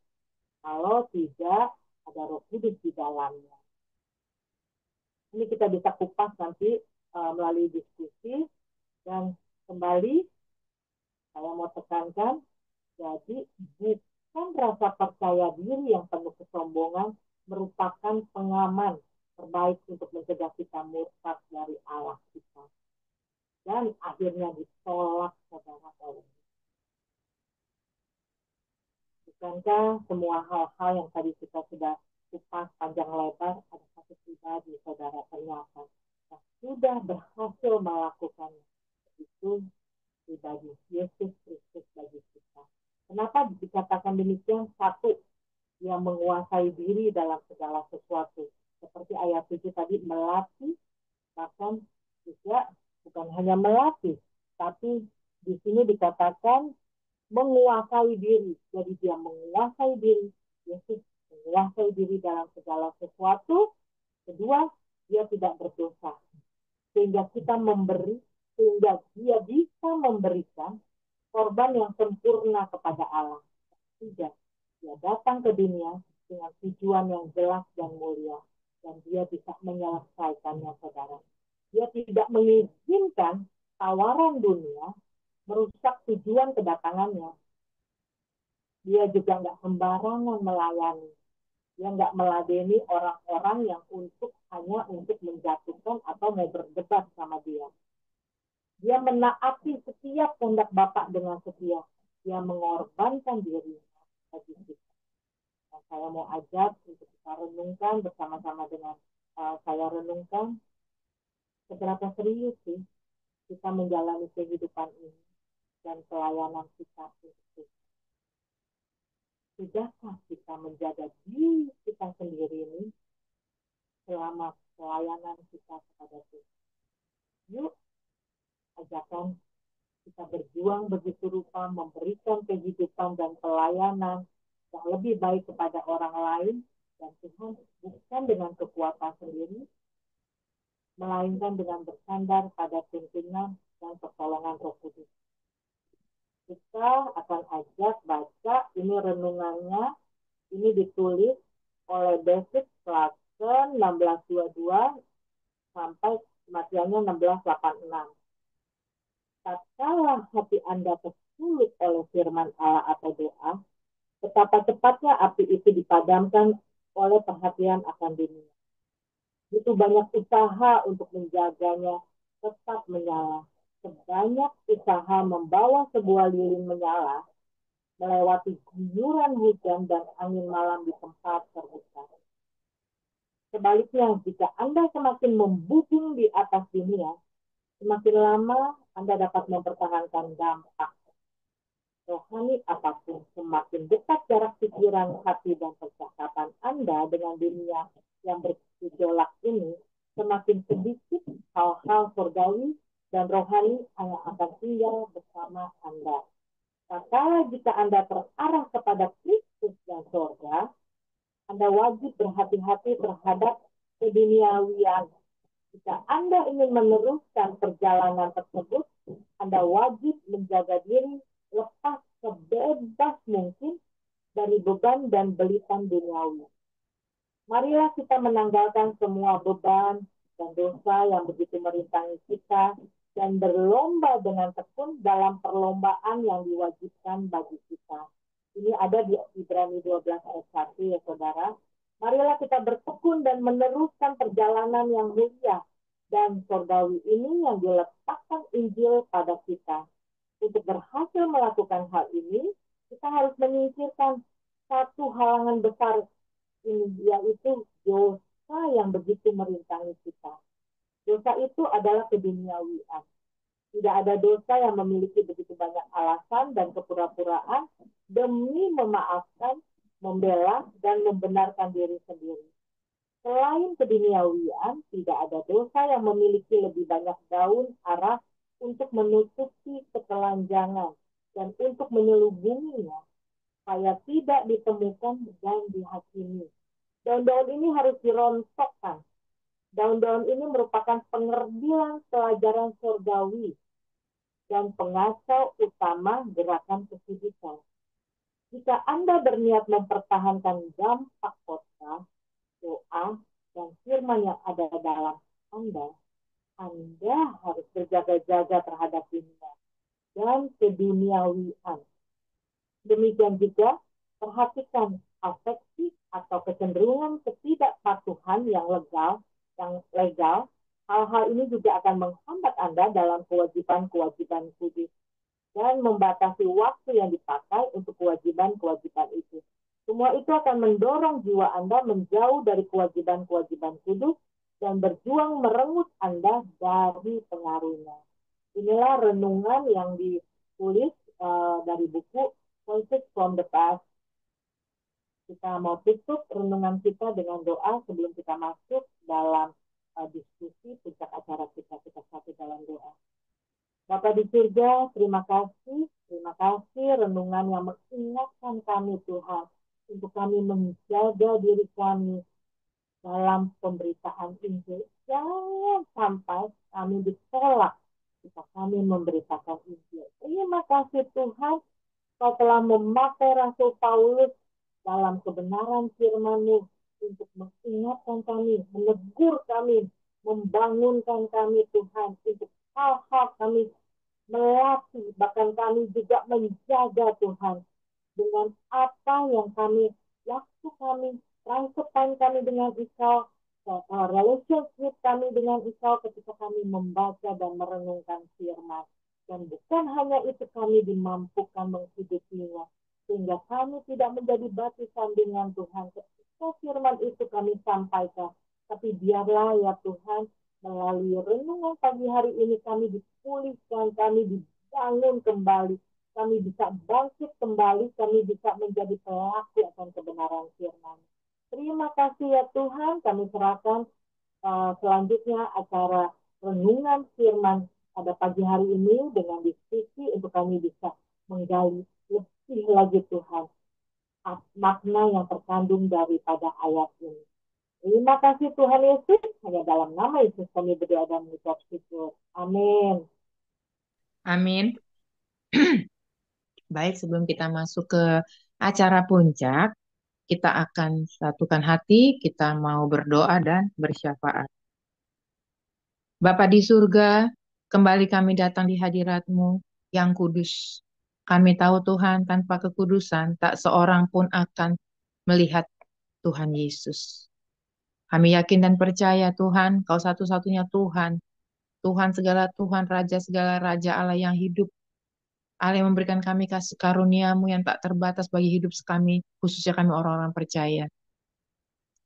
kalau tidak ada Roh Kudus di dalamnya. Ini kita bisa kupas nanti melalui diskusi. Dan kembali saya mau tekankan, jadi bukan rasa percaya diri yang penuh kesombongan merupakan pengaman terbaik untuk mencegah kita murtad dari Allah kita. Dan akhirnya ditolak saudara oleh. Bukankah semua hal-hal yang tadi kita sudah kupas panjang lebar, ada satu pribadi saudara ternyata yang sudah berhasil melakukannya. Itu pribadi Yesus Kristus bagi kita. Kenapa dikatakan demikian? Satu, dia menguasai diri dalam segala sesuatu. Seperti ayat 7 tadi, melatih, bahkan juga bukan hanya melatih, tapi di sini dikatakan menguasai diri. Jadi dia menguasai diri. Yesus menguasai diri dalam segala sesuatu. Kedua, dia tidak berdosa. Sehingga kita memberi, sehingga dia bisa memberikan korban yang sempurna kepada Allah. Tiga, dia datang ke dunia dengan tujuan yang jelas dan mulia. Dan dia bisa menyelesaikannya, saudara. Dia tidak mengizinkan tawaran dunia merusak tujuan kedatangannya. Dia juga nggak sembarangan melayani. Dia nggak meladeni orang-orang yang hanya untuk menjatuhkan atau mau berdebat sama dia. Dia menaati setiap kehendak Bapa dengan setia. Dia mengorbankan dirinya bagi kita. Nah, saya mau ajak untuk kita renungkan bersama-sama dengan saya renungkan seberapa serius sih kita menjalani kehidupan ini dan pelayanan kita untuk sudahkah kita menjaga diri kita sendiri ini selama pelayanan kita kepada Tuhan. Yuk, ajakan kita berjuang begitu rupa, memberikan kehidupan dan pelayanan yang lebih baik kepada orang lain, dan Tuhan bukan dengan kekuatan sendiri, melainkan dengan bersandar pada tuntunan dan pertolongan Roh Kudus. Kita akan ajak baca, ini renungannya, ini ditulis oleh David Clarkson 1622 sampai kematiannya 1686. Tatkala hati Anda tersulut oleh firman Allah atau doa, betapa cepatnya api itu dipadamkan oleh perhatian akan dunia. Itu banyak usaha untuk menjaganya tetap menyala. Sebanyak usaha membawa sebuah lilin menyala, melewati guyuran hujan dan angin malam di tempat terbuka. Sebaliknya, jika Anda semakin membubung di atas dunia, semakin lama Anda dapat mempertahankan dampak rohani apapun. Semakin dekat jarak pikiran, hati, dan percakapan Anda dengan dunia yang bergejolak ini, semakin sedikit hal-hal surgawi dan rohani yang akan tinggal bersama Anda. Maka jika Anda terarah kepada Kristus dan surga, Anda wajib berhati-hati terhadap keduniawian. Jika Anda ingin meneruskan perjalanan tersebut, Anda wajib menjaga diri lepas sebebas mungkin dari beban dan belitan duniawi. Marilah kita menanggalkan semua beban dan dosa yang begitu merintangi kita dan berlomba dengan tekun dalam perlombaan yang diwajibkan bagi kita. Ini ada di Ibrani 12 ayat 1 ya saudara. Marilah kita bertekun dan meneruskan perjalanan yang mulia dan surgawi ini yang diletakkan Injil pada kita. Untuk berhasil melakukan hal ini, kita harus menyingkirkan satu halangan besar ini, yaitu dosa yang begitu merintangi kita. Dosa itu adalah keduniawian. Tidak ada dosa yang memiliki begitu banyak alasan dan kepura-puraan demi memaafkan, membela, dan membenarkan diri sendiri. Selain keduniawian, tidak ada dosa yang memiliki lebih banyak daun arah untuk menutupi ketelanjangan dan untuk menyelubunginya, supaya tidak ditemukan dan dihakimi. Daun-daun ini harus dirontokkan. Daun-daun ini merupakan pengerdilan pelajaran surgawi dan pengacau utama gerakan kesudikan. Jika Anda berniat mempertahankan dampak kota, doa, dan firman yang ada dalam Anda harus berjaga-jaga terhadap dunia dan keduniawian. Demikian juga, perhatikan afeksi atau kecenderungan ketidakpatuhan yang legal. Hal-hal ini juga akan menghambat Anda dalam kewajiban-kewajiban kudus dan membatasi waktu yang dipakai untuk kewajiban-kewajiban itu. Semua itu akan mendorong jiwa Anda menjauh dari kewajiban-kewajiban kudus dan berjuang merenggut Anda dari pengaruhnya. Inilah renungan yang ditulis dari buku Voices from the Past. Kita mau tutup renungan kita dengan doa sebelum kita masuk dalam diskusi puncak acara kita. Kita satu dalam doa. Bapa di surga, terima kasih renungan yang mengingatkan kami Tuhan, untuk kami menjaga diri kami dalam pemberitaan Injil. Jangan sampai kami ditolak jika kami memberitakan Injil. Terima kasih Tuhan, Kau telah memakai Rasul Paulus dalam kebenaran firman-Mu untuk mengingatkan kami, menegur kami, membangunkan kami Tuhan, untuk hal-hal kami melatih, bahkan kami juga menjaga Tuhan dengan apa yang kami, waktu kami, transport time kami dengan Engkau, relationship kami dengan Engkau ketika kami membaca dan merenungkan firman. Dan bukan hanya itu, kami dimampukan menghidupinya, sehingga kami tidak menjadi batu sandungan Tuhan. Ketika firman itu kami sampaikan, tapi biarlah ya Tuhan, melalui renungan pagi hari ini kami dipulihkan, kami dibangun kembali, kami bisa bangkit kembali, kami bisa menjadi pelaku akan kebenaran firman. Terima kasih ya Tuhan, kami serahkan selanjutnya acara renungan firman pada pagi hari ini dengan diskusi untuk kami bisa menggali lebih lagi Tuhan makna yang terkandung daripada ayat ini. Terima kasih Tuhan Yesus, hanya dalam nama Yesus kami berdoa dan mengucap syukur. Amin. Amin. Baik, sebelum kita masuk ke acara puncak, kita akan satukan hati, kita mau berdoa dan bersyafaat. Bapa di surga, kembali kami datang di hadirat-Mu yang kudus. Kami tahu Tuhan, tanpa kekudusan, tak seorang pun akan melihat Tuhan Yesus. Kami yakin dan percaya Tuhan, Kau satu-satunya Tuhan. Tuhan segala Tuhan, Raja segala Raja, Allah yang hidup. Allah yang memberikan kami kasih karunia-Mu yang tak terbatas bagi hidup kami, khususnya kami orang-orang percaya.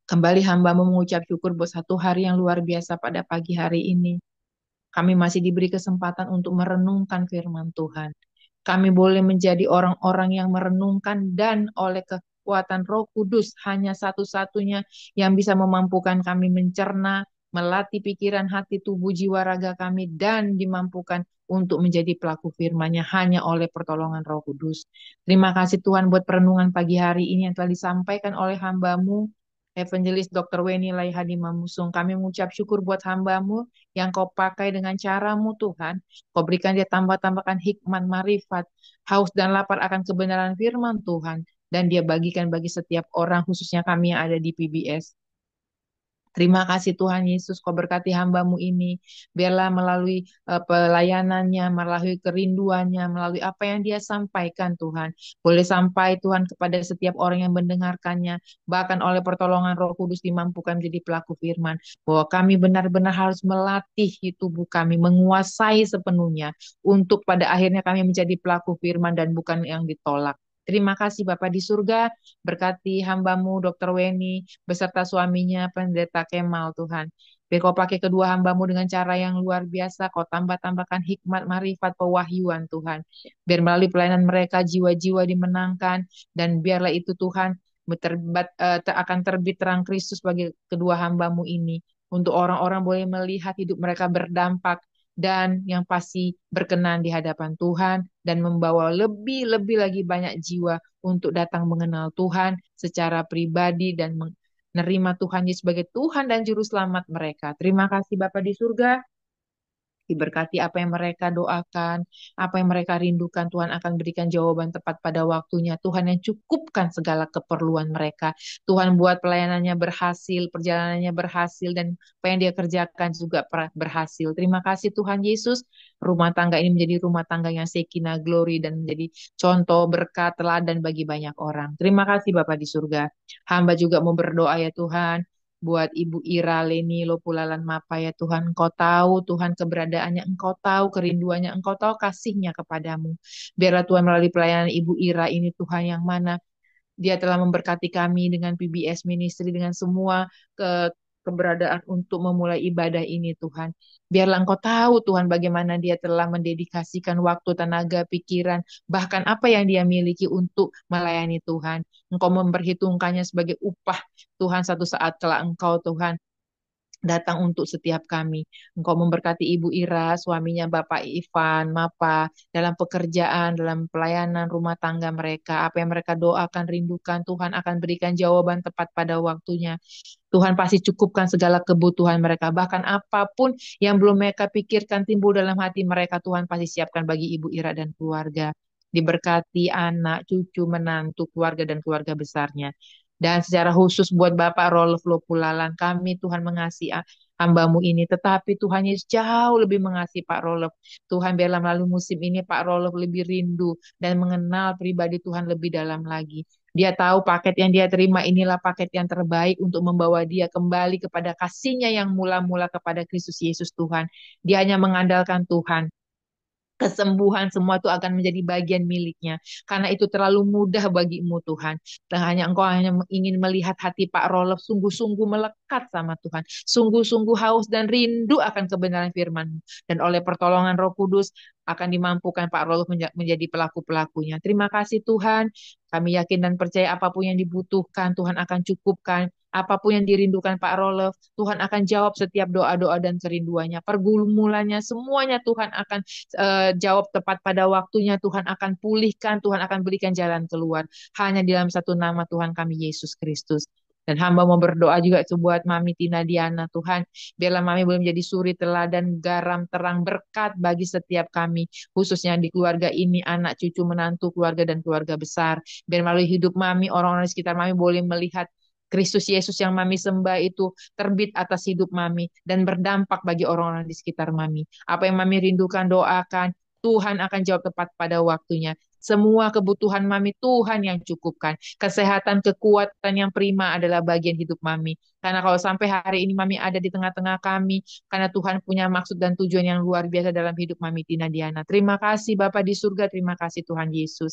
Kembali hamba-Mu mengucap syukur buat satu hari yang luar biasa pada pagi hari ini. Kami masih diberi kesempatan untuk merenungkan firman Tuhan. Kami boleh menjadi orang-orang yang merenungkan dan oleh kekuatan Roh Kudus hanya satu-satunya yang bisa memampukan kami mencerna, melatih pikiran, hati, tubuh, jiwa, raga kami dan dimampukan untuk menjadi pelaku firman-Nya hanya oleh pertolongan Roh Kudus. Terima kasih Tuhan buat perenungan pagi hari ini yang telah disampaikan oleh hamba-Mu, Evangelis Dr. Weni Laihadi Mamusung. Kami mengucap syukur buat hamba-Mu yang Kau pakai dengan cara-Mu Tuhan. Kau berikan dia tambahkan hikmat, marifat, haus dan lapar akan kebenaran firman Tuhan. Dan dia bagikan bagi setiap orang, khususnya kami yang ada di PBS. Terima kasih Tuhan Yesus, kau berkati hambamu ini. Biarlah melalui pelayanannya, melalui kerinduannya, melalui apa yang dia sampaikan Tuhan. Boleh sampai Tuhan kepada setiap orang yang mendengarkannya. Bahkan oleh pertolongan Roh Kudus dimampukan menjadi pelaku firman. Bahwa kami benar-benar harus melatih tubuh kami, menguasai sepenuhnya. Untuk pada akhirnya kami menjadi pelaku firman dan bukan yang ditolak. Terima kasih Bapak di surga, berkati hambamu Dr. Weni, beserta suaminya Pendeta Kemal Tuhan. Biar kau pakai kedua hambamu dengan cara yang luar biasa, kau tambah-tambahkan hikmat, marifat, pewahyuan Tuhan. Biar melalui pelayanan mereka jiwa-jiwa dimenangkan, dan biarlah itu Tuhan akan terbit terang Kristus bagi kedua hambamu ini. Untuk orang-orang boleh melihat hidup mereka berdampak, dan yang pasti berkenan di hadapan Tuhan, dan membawa lebih-lebih lagi banyak jiwa untuk datang mengenal Tuhan secara pribadi dan menerima Tuhan Yesus sebagai Tuhan dan Juru Selamat mereka. Terima kasih Bapa di surga. Diberkati apa yang mereka doakan, apa yang mereka rindukan, Tuhan akan berikan jawaban tepat pada waktunya. Tuhan yang cukupkan segala keperluan mereka. Tuhan buat pelayanannya berhasil, perjalanannya berhasil, dan apa yang dia kerjakan juga berhasil. Terima kasih Tuhan Yesus. Rumah tangga ini menjadi rumah tangga yang sekina glory dan menjadi contoh berkat teladan bagi banyak orang. Terima kasih Bapak di surga. Hamba juga mau berdoa ya Tuhan buat Ibu Ira Leni Lopulalan Mapa ya Tuhan. Engkau tahu Tuhan keberadaannya, Engkau tahu kerinduannya, Engkau tahu kasihnya kepadamu. Biarlah Tuhan melalui pelayanan Ibu Ira ini Tuhan yang mana dia telah memberkati kami dengan PBS Ministry, dengan semua keberadaan untuk memulai ibadah ini Tuhan. Biarlah Engkau tahu Tuhan bagaimana dia telah mendedikasikan waktu, tenaga, pikiran, bahkan apa yang dia miliki untuk melayani Tuhan. Engkau memperhitungkannya sebagai upah Tuhan satu saat kelak Engkau Tuhan datang untuk setiap kami. Engkau memberkati Ibu Ira, suaminya Bapak Ivan, Mapa, dalam pekerjaan, dalam pelayanan rumah tangga mereka. Apa yang mereka doakan, rindukan, Tuhan akan berikan jawaban tepat pada waktunya. Tuhan pasti cukupkan segala kebutuhan mereka. Bahkan apapun yang belum mereka pikirkan timbul dalam hati mereka, Tuhan pasti siapkan bagi Ibu Ira dan keluarga. Diberkati anak, cucu, menantu, keluarga, dan keluarga besarnya. Dan secara khusus buat Bapak Rolof Lopulalan, kami Tuhan mengasihi hambamu ini. Tetapi Tuhan Yesus jauh lebih mengasihi Pak Rolof. Tuhan biarlah melalui musim ini Pak Rolof lebih rindu dan mengenal pribadi Tuhan lebih dalam lagi. Dia tahu paket yang dia terima inilah paket yang terbaik untuk membawa dia kembali kepada kasihnya yang mula-mula kepada Kristus Yesus Tuhan. Dia hanya mengandalkan Tuhan. Kesembuhan semua itu akan menjadi bagian miliknya. Karena itu terlalu mudah bagimu Tuhan. Dan engkau hanya ingin melihat hati Pak Rolof sungguh-sungguh melekat sama Tuhan. Sungguh-sungguh haus dan rindu akan kebenaran firman. Dan oleh pertolongan Roh Kudus akan dimampukan Pak Rolof menjadi pelaku-pelakunya. Terima kasih Tuhan. Kami yakin dan percaya apapun yang dibutuhkan Tuhan akan cukupkan. Apapun yang dirindukan Pak Rolof, Tuhan akan jawab setiap doa-doa dan kerinduannya. Pergumulannya semuanya Tuhan akan jawab tepat pada waktunya. Tuhan akan pulihkan, Tuhan akan berikan jalan keluar. Hanya di dalam satu nama Tuhan kami Yesus Kristus. Dan hamba mau berdoa juga buat Mami Tina Diana Tuhan. Biarlah Mami boleh menjadi suri teladan garam terang berkat bagi setiap kami. Khususnya di keluarga ini, anak, cucu, menantu, keluarga, dan keluarga besar. Biar melalui hidup Mami, orang-orang di sekitar Mami boleh melihat Kristus Yesus yang Mami sembah itu terbit atas hidup Mami dan berdampak bagi orang-orang di sekitar Mami. Apa yang Mami rindukan, doakan, Tuhan akan jawab tepat pada waktunya. Semua kebutuhan Mami Tuhan yang cukupkan. Kesehatan, kekuatan yang prima adalah bagian hidup Mami. Karena kalau sampai hari ini Mami ada di tengah-tengah kami, karena Tuhan punya maksud dan tujuan yang luar biasa dalam hidup Mami Tina Diana. Terima kasih Bapak di surga, terima kasih Tuhan Yesus.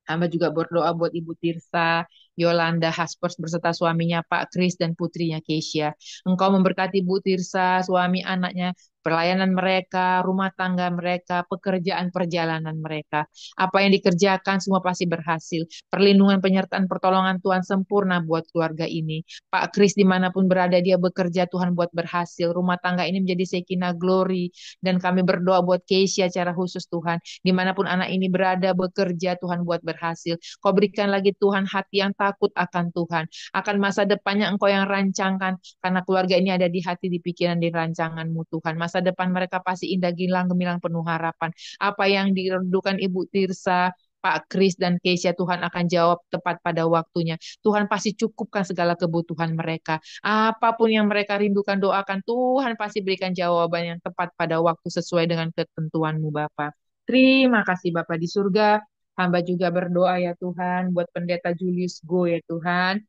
Hamba juga berdoa buat Ibu Tirsa, Yolanda Haspers beserta suaminya Pak Kris dan putrinya Keisha. Engkau memberkati Ibu Tirsa, suami anaknya, pelayanan mereka, rumah tangga mereka, pekerjaan perjalanan mereka. Apa yang dikerjakan semua pasti berhasil. Perlindungan, penyertaan, pertolongan Tuhan sempurna buat keluarga ini. Pak Kris dimanapun berada dia bekerja Tuhan buat berhasil. Rumah tangga ini menjadi sekina glory. Dan kami berdoa buat Keisha secara khusus Tuhan. Dimanapun anak ini berada bekerja Tuhan buat berhasil. Kau berikan lagi Tuhan hati yang takut akan Tuhan. Akan masa depannya Engkau yang rancangkan. Karena keluarga ini ada di hati, di pikiran, di rancangan-Mu Tuhan. Masa depan mereka pasti indah, gilang, gemilang, penuh harapan. Apa yang dirindukan Ibu Tirsa, Pak Kris dan Keisha, Tuhan akan jawab tepat pada waktunya. Tuhan pasti cukupkan segala kebutuhan mereka. Apapun yang mereka rindukan, doakan, Tuhan pasti berikan jawaban yang tepat pada waktu sesuai dengan ketentuan-Mu, Bapa. Terima kasih Bapa di surga. Hamba juga berdoa ya Tuhan buat pendeta Julius Go ya Tuhan.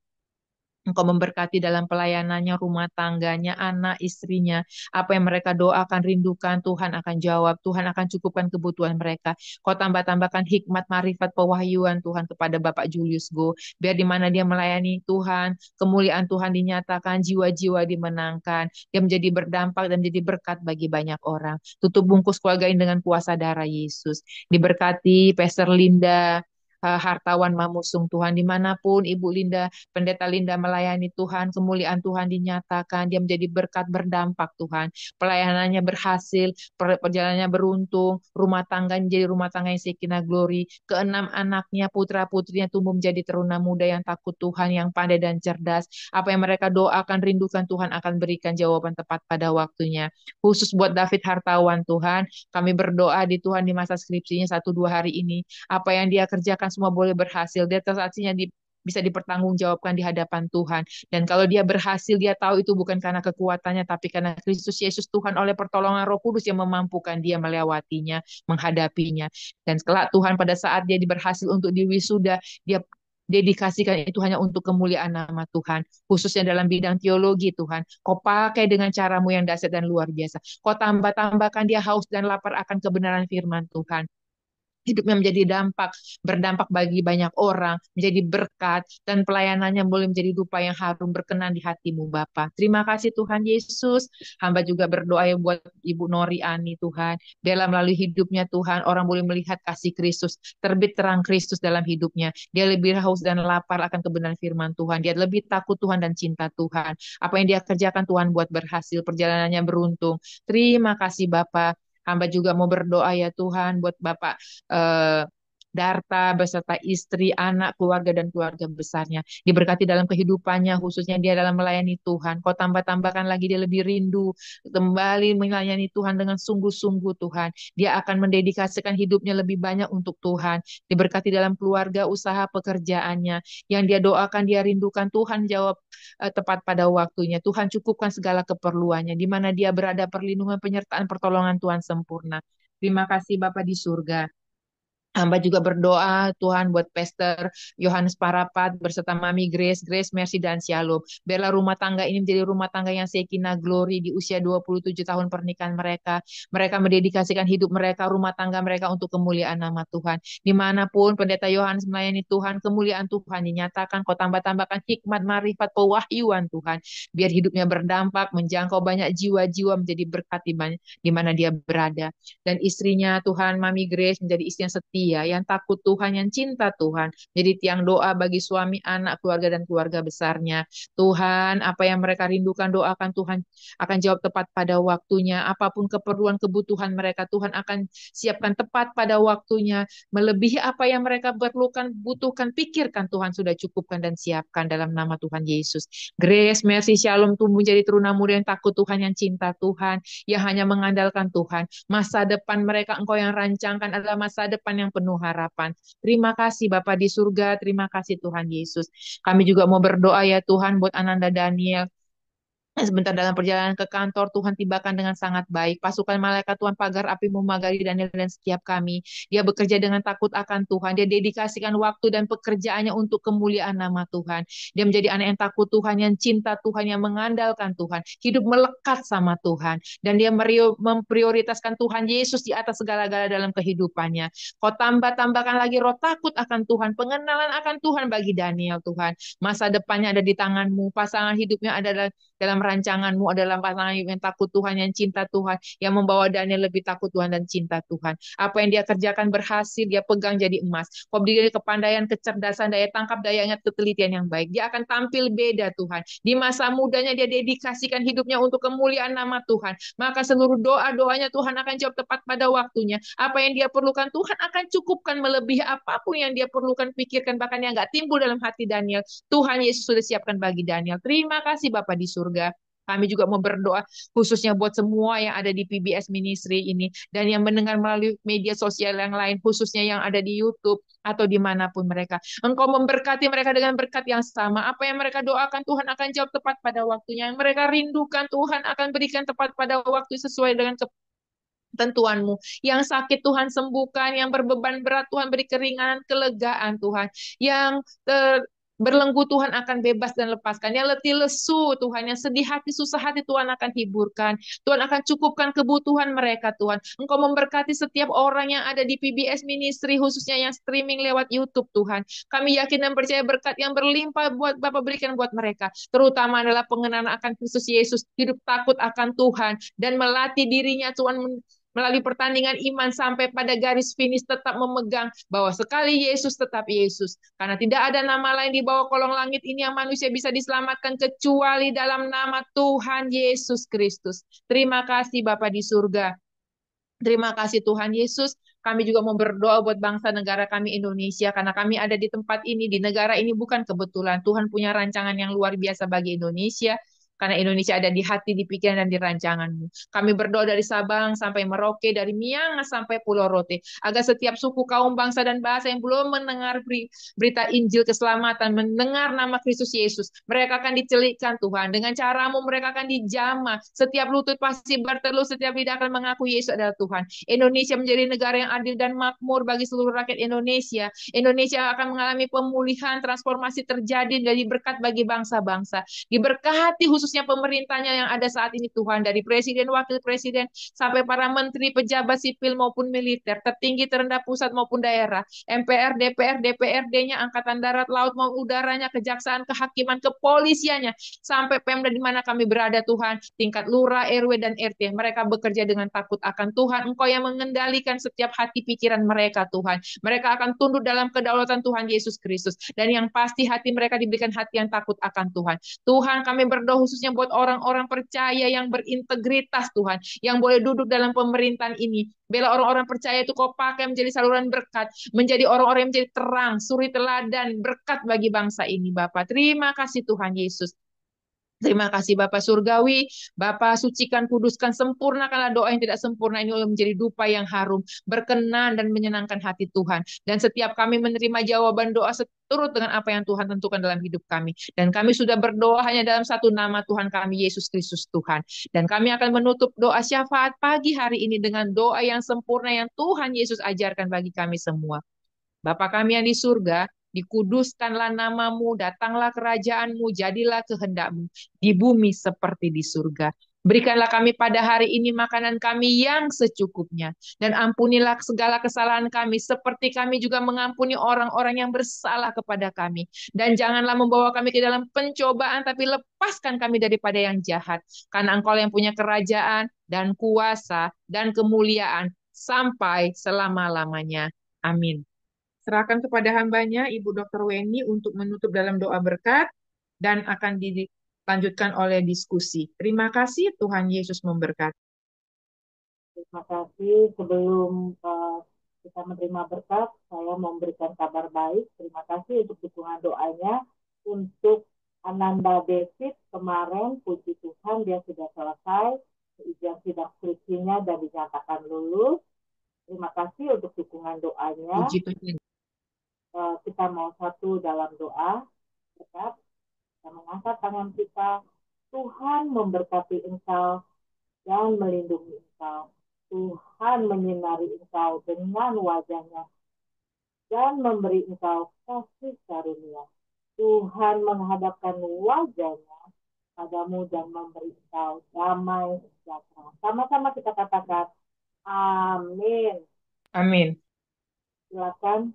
Engkau memberkati dalam pelayanannya, rumah tangganya, anak, istrinya. Apa yang mereka doakan, rindukan, Tuhan akan jawab. Tuhan akan cukupkan kebutuhan mereka. Kau tambah-tambahkan hikmat, marifat, pewahyuan Tuhan kepada Bapak Julius Go. Biar di mana dia melayani Tuhan, kemuliaan Tuhan dinyatakan, jiwa-jiwa dimenangkan. Dia menjadi berdampak dan menjadi berkat bagi banyak orang. Tutup bungkus keluarga ini dengan kuasa darah Yesus. Diberkati Pastor Linda, hartawan Mamusung Tuhan, dimanapun Ibu Linda, Pendeta Linda melayani Tuhan, kemuliaan Tuhan dinyatakan, dia menjadi berkat berdampak Tuhan, pelayanannya berhasil, perjalanannya beruntung, rumah tangga menjadi rumah tangga yang sakinah glory, keenam anaknya, putra-putrinya tumbuh menjadi teruna muda yang takut Tuhan, yang pandai dan cerdas, apa yang mereka doakan, rindukan Tuhan akan berikan jawaban tepat pada waktunya, khusus buat David Hartawan Tuhan, kami berdoa di Tuhan di masa skripsinya 1-2 hari ini, apa yang dia kerjakan semua boleh berhasil. Dia tersaksinya bisa dipertanggungjawabkan di hadapan Tuhan. Dan kalau dia berhasil, dia tahu itu bukan karena kekuatannya, tapi karena Kristus Yesus Tuhan oleh pertolongan Roh Kudus yang memampukan dia melewatinya, menghadapinya. Dan kelak Tuhan pada saat dia berhasil untuk diwisuda, dia dedikasikan itu hanya untuk kemuliaan nama Tuhan, khususnya dalam bidang teologi Tuhan. Kau pakai dengan caramu yang dahsyat dan luar biasa. Kau tambah-tambahkan dia haus dan lapar akan kebenaran firman Tuhan, hidupnya menjadi berdampak bagi banyak orang, menjadi berkat, dan pelayanannya boleh menjadi dupa yang harum berkenan di hatimu, Bapa. Terima kasih Tuhan Yesus. Hamba juga berdoa ya buat Ibu Nori Ani, Tuhan. Biarlah melalui hidupnya, Tuhan, orang boleh melihat kasih Kristus, terbit terang Kristus dalam hidupnya. Dia lebih haus dan lapar akan kebenaran firman Tuhan. Dia lebih takut Tuhan dan cinta Tuhan. Apa yang dia kerjakan, Tuhan buat berhasil, perjalanannya beruntung. Terima kasih, Bapa. Hamba juga mau berdoa ya Tuhan buat Bapak eh, Darta beserta istri, anak, keluarga, dan keluarga besarnya. Diberkati dalam kehidupannya, khususnya dia dalam melayani Tuhan. Kau tambah-tambahkan lagi dia lebih rindu, kembali melayani Tuhan dengan sungguh-sungguh Tuhan. Dia akan mendedikasikan hidupnya lebih banyak untuk Tuhan. Diberkati dalam keluarga, usaha, pekerjaannya. Yang dia doakan, dia rindukan, Tuhan jawab tepat pada waktunya. Tuhan cukupkan segala keperluannya. Di mana dia berada, perlindungan, penyertaan, pertolongan Tuhan sempurna. Terima kasih Bapa di surga. Hamba juga berdoa Tuhan buat Pastor Yohanes Parapat beserta Mami Grace, Grace, Mercy, dan Shalom. Biarlah rumah tangga ini menjadi rumah tangga yang sakinah glory di usia 27 tahun pernikahan mereka. Mereka mendedikasikan hidup mereka, rumah tangga mereka untuk kemuliaan nama Tuhan. Dimanapun Pendeta Yohanes melayani Tuhan, kemuliaan Tuhan dinyatakan. Kau tambah-tambahkan hikmat, marifat, pewahyuan Tuhan. Biar hidupnya berdampak, menjangkau banyak jiwa-jiwa, menjadi berkat di mana dia berada. Dan istrinya Tuhan, Mami Grace, menjadi istri yang setia, yang takut Tuhan, yang cinta Tuhan, jadi tiang doa bagi suami, anak, keluarga, dan keluarga besarnya. Tuhan, apa yang mereka rindukan, doakan Tuhan akan jawab tepat pada waktunya. Apapun keperluan, kebutuhan mereka, Tuhan akan siapkan tepat pada waktunya, melebihi apa yang mereka perlukan, butuhkan, pikirkan, Tuhan sudah cukupkan dan siapkan dalam nama Tuhan Yesus. Grace, Mercy, Shalom tumbuh jadi teruna muda yang takut Tuhan, yang cinta Tuhan, yang hanya mengandalkan Tuhan. Masa depan mereka Engkau yang rancangkan adalah masa depan yang penuh harapan. Terima kasih Bapa di surga, terima kasih Tuhan Yesus. Kami juga mau berdoa ya Tuhan buat Ananda Daniel. Sebentar dalam perjalanan ke kantor, Tuhan tibakan dengan sangat baik. Pasukan malaikat Tuhan pagar api memagari Daniel dan setiap kami. Dia bekerja dengan takut akan Tuhan. Dia dedikasikan waktu dan pekerjaannya untuk kemuliaan nama Tuhan. Dia menjadi anak yang takut Tuhan, yang cinta Tuhan, yang mengandalkan Tuhan. Hidup melekat sama Tuhan. Dan dia memprioritaskan Tuhan Yesus di atas segala-gala dalam kehidupannya. Kau tambah-tambahkan lagi roh takut akan Tuhan, pengenalan akan Tuhan bagi Daniel Tuhan. Masa depannya ada di tangan-Mu, pasangan hidupnya adalah dalam rancangan-Mu, adalah pasangan yang takut Tuhan, yang cinta Tuhan, yang membawa Daniel lebih takut Tuhan dan cinta Tuhan. Apa yang dia kerjakan berhasil, dia pegang jadi emas. Kau beri kepandaian, kecerdasan, daya tangkap, daya ingat, ketelitian yang baik. Dia akan tampil beda Tuhan. Di masa mudanya dia dedikasikan hidupnya untuk kemuliaan nama Tuhan. Maka seluruh doa-doanya Tuhan akan jawab tepat pada waktunya. Apa yang dia perlukan Tuhan akan cukupkan melebihi apapun yang dia perlukan, pikirkan, bahkan yang nggak timbul dalam hati Daniel. Tuhan Yesus sudah siapkan bagi Daniel. Terima kasih Bapak di surga. Kami juga mau berdoa khususnya buat semua yang ada di PBS Ministry ini dan yang mendengar melalui media sosial yang lain, khususnya yang ada di YouTube atau dimanapun mereka. Engkau memberkati mereka dengan berkat yang sama. Apa yang mereka doakan Tuhan akan jawab tepat pada waktunya. Yang mereka rindukan Tuhan akan berikan tepat pada waktu sesuai dengan tentuanmu. Yang sakit Tuhan sembuhkan, yang berbeban berat Tuhan beri keringanan, kelegaan Tuhan. Yang berlenggu Tuhan akan bebas dan lepaskan. Yang letih lesu Tuhan, yang sedih hati, susah hati Tuhan akan hiburkan. Tuhan akan cukupkan kebutuhan mereka Tuhan. Engkau memberkati setiap orang yang ada di PBS Ministry, khususnya yang streaming lewat YouTube Tuhan. Kami yakin dan percaya berkat yang berlimpah buat Bapak berikan buat mereka. Terutama adalah pengenalan akan Kristus Yesus, hidup takut akan Tuhan, dan melatih dirinya Tuhan melalui pertandingan iman sampai pada garis finish tetap memegang bahwa sekali Yesus tetap Yesus. Karena tidak ada nama lain di bawah kolong langit ini yang manusia bisa diselamatkan kecuali dalam nama Tuhan Yesus Kristus. Terima kasih Bapa di surga. Terima kasih Tuhan Yesus. Kami juga mau berdoa buat bangsa negara kami Indonesia. Karena kami ada di tempat ini, di negara ini bukan kebetulan. Tuhan punya rancangan yang luar biasa bagi Indonesia. Karena Indonesia ada di hati, di pikiran, dan di rancanganmu. Kami berdoa dari Sabang sampai Merauke, dari Miangas sampai Pulau Rote. Agar setiap suku, kaum, bangsa, dan bahasa yang belum mendengar berita Injil keselamatan, mendengar nama Kristus Yesus, mereka akan dicelikkan Tuhan. Dengan caramu mereka akan dijamah. Setiap lutut pasti bertelut, setiap lidah akan mengaku Yesus adalah Tuhan. Indonesia menjadi negara yang adil dan makmur bagi seluruh rakyat Indonesia. Indonesia akan mengalami pemulihan, transformasi terjadi dari berkat bagi bangsa-bangsa. Diberkati khususnya pemerintahnya yang ada saat ini Tuhan, dari presiden, wakil presiden, sampai para menteri, pejabat sipil maupun militer, tertinggi, terendah, pusat maupun daerah, MPR, DPR, DPRD-nya, Angkatan Darat, Laut maupun udaranya, kejaksaan, kehakiman, kepolisiannya, sampai Pemda di mana kami berada Tuhan, tingkat lurah, RW, dan RT. Mereka bekerja dengan takut akan Tuhan. Engkau yang mengendalikan setiap hati pikiran mereka Tuhan. Mereka akan tunduk dalam kedaulatan Tuhan Yesus Kristus. Dan yang pasti hati mereka diberikan hati yang takut akan Tuhan. Tuhan, kami berdoa khususnya buat orang-orang percaya yang berintegritas Tuhan, yang boleh duduk dalam pemerintahan ini. Bela orang-orang percaya itu kau pakai menjadi saluran berkat, menjadi orang-orang yang menjadi terang, suri teladan, berkat bagi bangsa ini Bapak. Terima kasih Tuhan Yesus. Terima kasih Bapak Surgawi, Bapak sucikan, kuduskan, sempurnakanlah doa yang tidak sempurna ini menjadi dupa yang harum, berkenan dan menyenangkan hati Tuhan. Dan setiap kami menerima jawaban doa seturut dengan apa yang Tuhan tentukan dalam hidup kami. Dan kami sudah berdoa hanya dalam satu nama Tuhan kami, Yesus Kristus Tuhan. Dan kami akan menutup doa syafaat pagi hari ini dengan doa yang sempurna yang Tuhan Yesus ajarkan bagi kami semua. Bapa kami yang di surga, dikuduskanlah namamu, datanglah kerajaanmu, jadilah kehendakmu di bumi seperti di surga. Berikanlah kami pada hari ini makanan kami yang secukupnya. Dan ampunilah segala kesalahan kami, seperti kami juga mengampuni orang-orang yang bersalah kepada kami. Dan janganlah membawa kami ke dalam pencobaan, tapi lepaskan kami daripada yang jahat. Karena Engkau yang punya kerajaan dan kuasa dan kemuliaan sampai selama-lamanya. Amin. Serahkan kepada hambanya, Ibu Dr. Weni, untuk menutup dalam doa berkat dan akan dilanjutkan oleh diskusi. Terima kasih, Tuhan Yesus memberkati. Terima kasih. Sebelum kita menerima berkat, saya mau memberikan kabar baik. Terima kasih untuk dukungan doanya untuk Ananda David kemarin. Puji Tuhan dia sudah selesai ujian sidang skripsinya dan dinyatakan lulus. Terima kasih untuk dukungan doanya. Puji Tuhan. Kita mau satu dalam doa. Kita mengangkat tangan kita. Tuhan memberkati engkau dan melindungi engkau. Tuhan menyinari engkau dengan wajahnya dan memberi engkau kasih karunia. Tuhan menghadapkan wajahnya padamu dan memberi engkau damai sejahtera. Sama-sama kita katakan amin. Amin. Silakan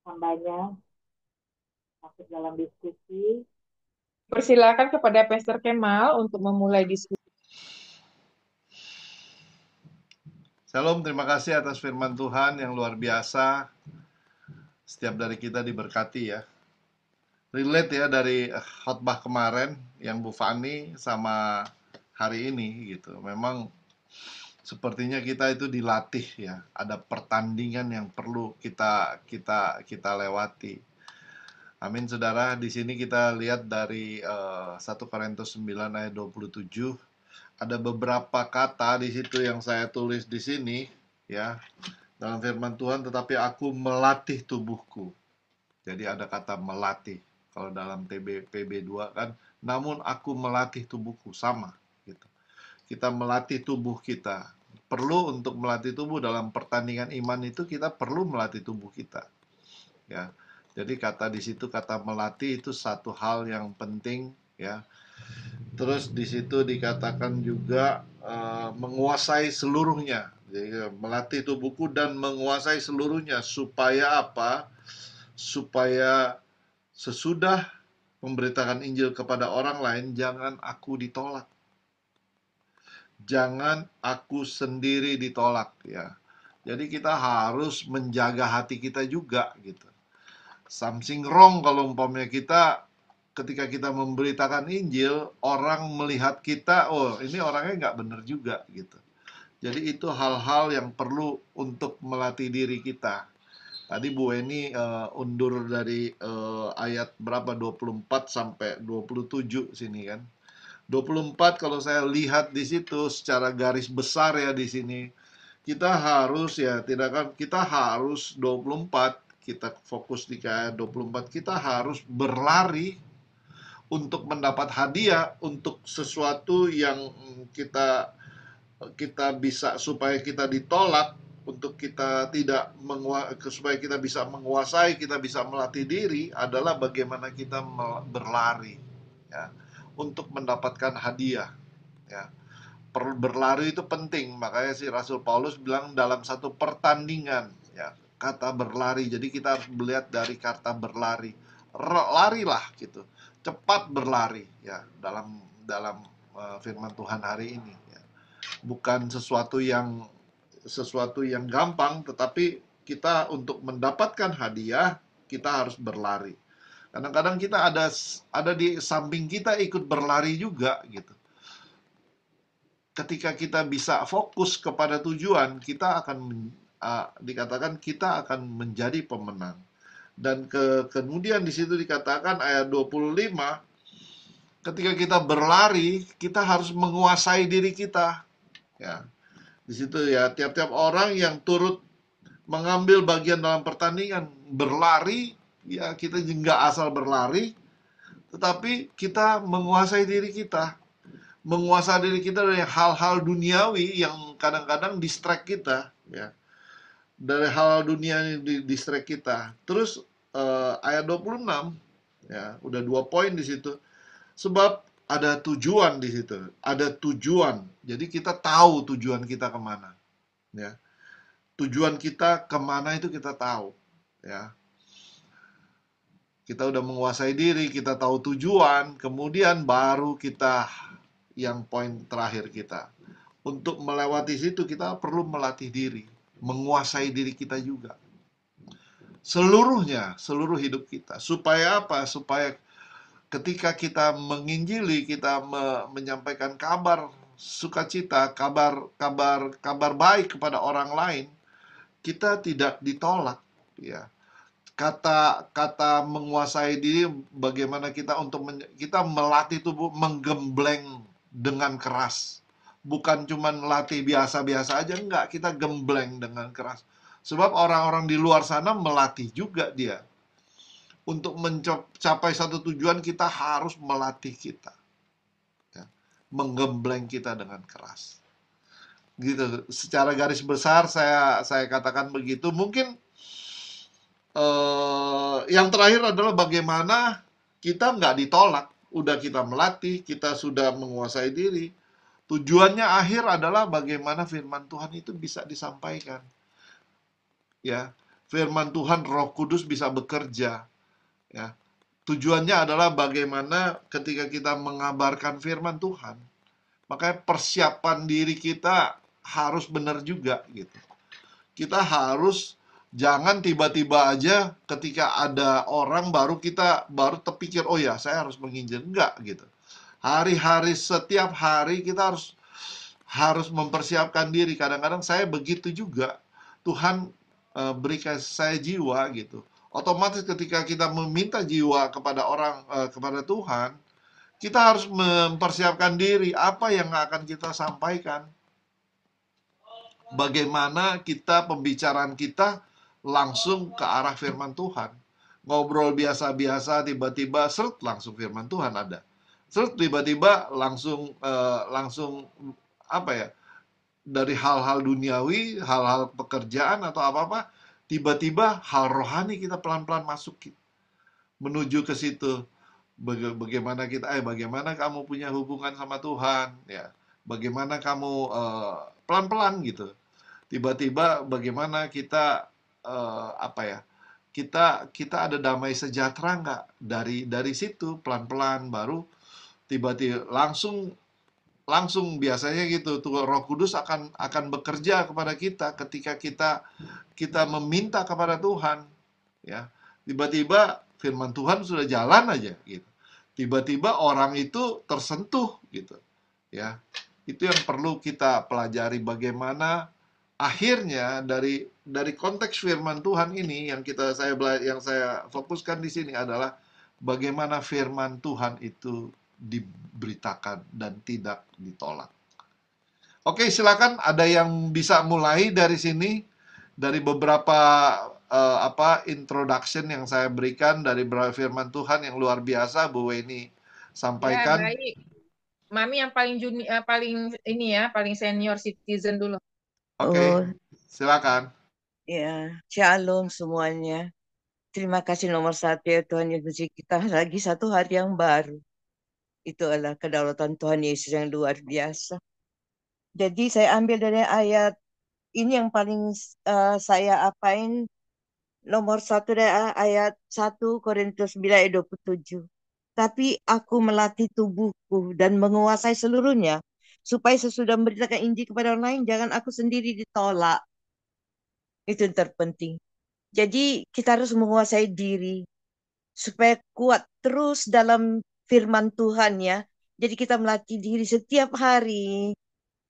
hambanya masuk dalam diskusi. Persilakan kepada Pastor Kemal untuk memulai diskusi. Shalom, terima kasih atas firman Tuhan yang luar biasa. Setiap dari kita diberkati ya. Relate ya dari khotbah kemarin yang Bu Fani sama hari ini gitu. Memang sepertinya kita itu dilatih ya. Ada pertandingan yang perlu kita lewati. Amin, saudara. Di sini kita lihat dari 1 Korintus 9 ayat 27. Ada beberapa kata di situ yang saya tulis di sini, ya, dalam firman Tuhan, tetapi aku melatih tubuhku. Jadi ada kata melatih. Kalau dalam PB2 kan, namun aku melatih tubuhku, sama gitu. Kita melatih tubuh kita. Perlu untuk melatih tubuh dalam pertandingan iman itu, kita perlu melatih tubuh kita. Ya. Jadi kata di situ, kata melatih itu satu hal yang penting, ya. Terus di situ dikatakan juga menguasai seluruhnya. Jadi melatih tubuhku dan menguasai seluruhnya, supaya apa? Supaya sesudah memberitakan Injil kepada orang lain, jangan aku ditolak. Jangan aku sendiri ditolak, ya. Jadi kita harus menjaga hati kita juga gitu. Something wrong kalau umpamanya kita ketika kita memberitakan Injil, orang melihat kita, oh ini orangnya nggak benar juga gitu. Jadi itu hal-hal yang perlu untuk melatih diri kita. Tadi Bu Weni undur dari ayat berapa, 24 sampai 27 sini kan. 24 kalau saya lihat di situ secara garis besar ya di sini, kita harus ya, tidak kan, kita harus 24, kita fokus di ayat 24, kita harus berlari untuk mendapat hadiah, untuk sesuatu yang kita kita bisa, supaya kita ditolak, untuk kita tidak supaya kita bisa menguasai, kita bisa melatih diri, adalah bagaimana kita berlari, ya, untuk mendapatkan hadiah, ya. Berlari itu penting, makanya si Rasul Paulus bilang dalam satu pertandingan, ya, kata berlari. Jadi kita harus melihat dari kata berlari. Larilah gitu, cepat berlari, ya, dalam firman Tuhan hari ini, ya. Bukan sesuatu yang gampang, tetapi kita untuk mendapatkan hadiah, kita harus berlari. Kadang-kadang kita ada di samping kita ikut berlari juga gitu. Ketika kita bisa fokus kepada tujuan, kita akan dikatakan kita akan menjadi pemenang. Dan kemudian di situ dikatakan ayat 25, ketika kita berlari, kita harus menguasai diri kita. Ya. Di situ ya, tiap-tiap orang yang turut mengambil bagian dalam pertandingan berlari, ya kita nggak asal berlari, tetapi kita menguasai diri kita. Menguasai diri kita dari hal-hal duniawi yang kadang-kadang distract kita, ya. Dari hal dunia ini distract kita. Terus ayat 26, ya, udah 2 poin di situ. Sebab ada tujuan di situ, ada tujuan. Jadi kita tahu tujuan kita kemana, ya. Tujuan kita kemana itu kita tahu, ya. Kita udah menguasai diri, kita tahu tujuan, kemudian baru kita yang poin terakhir kita. Untuk melewati situ kita perlu melatih diri, menguasai diri kita juga. Seluruhnya, seluruh hidup kita. Supaya apa? Supaya ketika kita menginjili, kita menyampaikan kabar sukacita, kabar baik kepada orang lain, kita tidak ditolak, ya. Kata menguasai diri, bagaimana kita kita melatih tubuh, menggembleng dengan keras. Bukan cuma melatih biasa-biasa aja, enggak, kita gembleng dengan keras. Sebab orang-orang di luar sana melatih juga dia. Untuk mencapai satu tujuan, kita harus melatih kita, ya, menggembleng kita dengan keras. Gitu. Secara garis besar saya katakan begitu. Mungkin yang terakhir adalah bagaimana kita nggak ditolak. Udah kita melatih, kita sudah menguasai diri. Tujuannya akhir adalah bagaimana firman Tuhan itu bisa disampaikan. Ya, firman Tuhan, Roh Kudus bisa bekerja. Ya, tujuannya adalah bagaimana ketika kita mengabarkan firman Tuhan, makanya persiapan diri kita harus benar juga gitu. Kita harus jangan tiba-tiba aja ketika ada orang baru terpikir, oh ya saya harus menginjil, enggak gitu. Hari-hari, setiap hari kita harus mempersiapkan diri. Kadang-kadang saya begitu juga. Tuhan berikan saya jiwa gitu. Otomatis ketika kita meminta jiwa kepada Tuhan, kita harus mempersiapkan diri apa yang akan kita sampaikan. Bagaimana pembicaraan kita langsung ke arah firman Tuhan. Ngobrol biasa-biasa, tiba-tiba seret langsung firman Tuhan ada. Seret tiba-tiba langsung apa ya? Dari hal-hal duniawi, hal-hal pekerjaan atau apa-apa, tiba-tiba hal rohani kita pelan-pelan masuk menuju ke situ. Bagaimana kamu punya hubungan sama Tuhan, ya. Bagaimana kamu pelan-pelan gitu. Tiba-tiba bagaimana kita apa ya? Kita ada damai sejahtera nggak dari situ pelan-pelan baru tiba-tiba langsung biasanya gitu tuh Roh Kudus akan bekerja kepada kita ketika kita meminta kepada Tuhan, ya. Tiba-tiba firman Tuhan sudah jalan aja gitu. Tiba-tiba orang itu tersentuh gitu, ya. Itu yang perlu kita pelajari, bagaimana akhirnya dari konteks firman Tuhan ini yang saya fokuskan di sini adalah bagaimana firman Tuhan itu diberitakan dan tidak ditolak. Oke, silakan ada yang bisa mulai dari sini, dari beberapa introduction yang saya berikan dari firman Tuhan yang luar biasa Bu Weni Ya, sampaikan. baik. Mami yang paling paling ini ya, paling senior citizen dulu. Oke, Oh, silakan. ya, shalom semuanya. Terima kasih nomor satu ya Tuhan Yesus, kita lagi satu hari yang baru. Itu adalah kedaulatan Tuhan Yesus yang luar biasa. Jadi saya ambil dari ayat ini yang paling saya apain, nomor satu dari ayat 1 Korintus 9 ayat 27. Tapi aku melatih tubuhku dan menguasai seluruhnya, supaya sesudah memberitakan Injil kepada orang lain, jangan aku sendiri ditolak. Itu yang terpenting. Jadi kita harus menguasai diri supaya kuat terus dalam firman Tuhan ya. Jadi kita melatih diri setiap hari.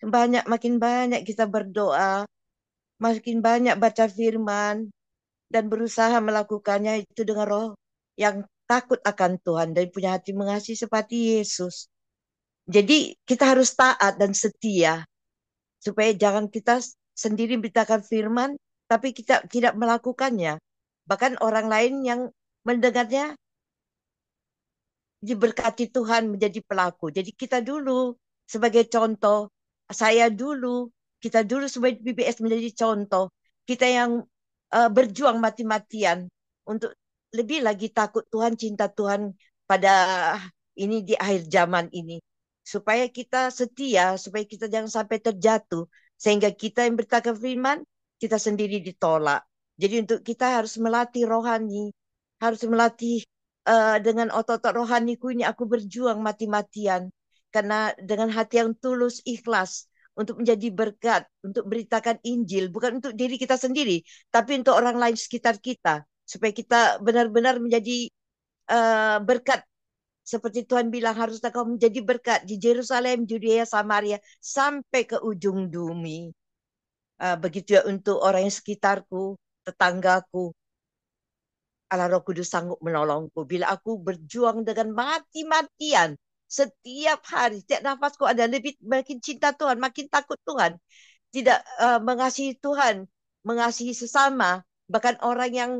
Makin banyak kita berdoa, makin banyak baca firman, dan berusaha melakukannya itu dengan roh yang takut akan Tuhan dan punya hati mengasihi seperti Yesus. Jadi kita harus taat dan setia supaya jangan kita sendiri beritakan firman tapi kita tidak melakukannya. Bahkan orang lain yang mendengarnya diberkati Tuhan menjadi pelaku. Jadi kita dulu sebagai contoh, kita dulu sebagai BBS menjadi contoh. Kita yang berjuang mati-matian untuk lebih lagi takut Tuhan, cinta Tuhan pada ini di akhir zaman ini. Supaya kita setia, supaya kita jangan sampai terjatuh. Sehingga kita yang bertakwa firman, kita sendiri ditolak. Jadi untuk kita harus melatih rohani, harus melatih dengan otot-otot rohaniku ini aku berjuang mati-matian. Karena dengan hati yang tulus, ikhlas, untuk menjadi berkat, untuk beritakan Injil, bukan untuk diri kita sendiri, tapi untuk orang lain sekitar kita. Supaya kita benar-benar menjadi berkat. Seperti Tuhan bilang, haruslah kau menjadi berkat di Yerusalem, Judea, Samaria, sampai ke ujung bumi. Begitu ya untuk orang yang sekitarku, tetanggaku. Allah Roh Kudus sanggup menolongku. Bila aku berjuang dengan mati-matian, setiap hari, setiap nafasku ada lebih makin cinta Tuhan, makin takut Tuhan. Tidak mengasihi Tuhan, mengasihi sesama, bahkan orang yang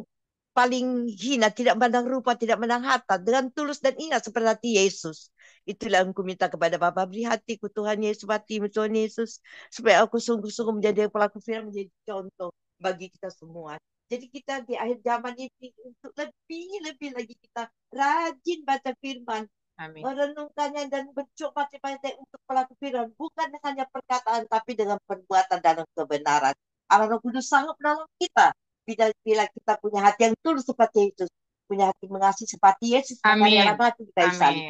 paling hina, tidak pandang rupa, tidak pandang harta, dengan tulus dan ingat seperti Yesus. Itulah yang aku minta kepada Bapa, beri hatiku Tuhan Yesus, hatimu Tuhan Yesus, supaya aku sungguh-sungguh menjadi pelaku firman, menjadi contoh bagi kita semua. Jadi kita di akhir zaman ini untuk lebih lagi kita rajin baca firman, Amin. merenungkannya dan berjuang mati-matian untuk pelaku firman, bukan hanya perkataan tapi dengan perbuatan dalam kebenaran. Allah Roh Kudus sanggup menolong kita bila kita punya hati yang tulus seperti Yesus, punya hati mengasihi seperti Yesus. Amin. Dalam hati kita Amin.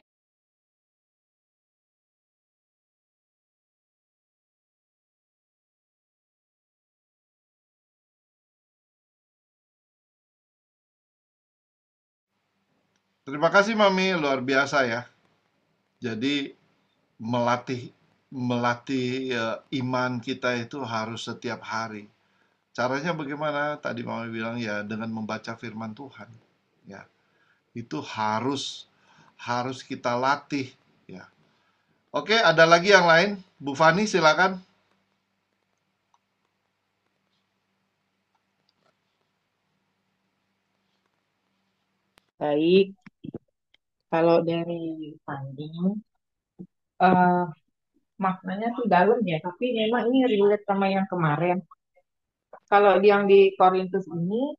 Terima kasih Mami, luar biasa ya. Jadi melatih iman kita itu harus setiap hari. Caranya bagaimana? Tadi Mama bilang ya dengan membaca firman Tuhan. Ya, itu harus harus kita latih. Ya. Oke, ada lagi yang lain? Bu Fani, silakan. Baik, kalau dari Fandi, eh maknanya tuh dalam ya, tapi memang ini relate sama yang kemarin. Kalau yang di Korintus ini,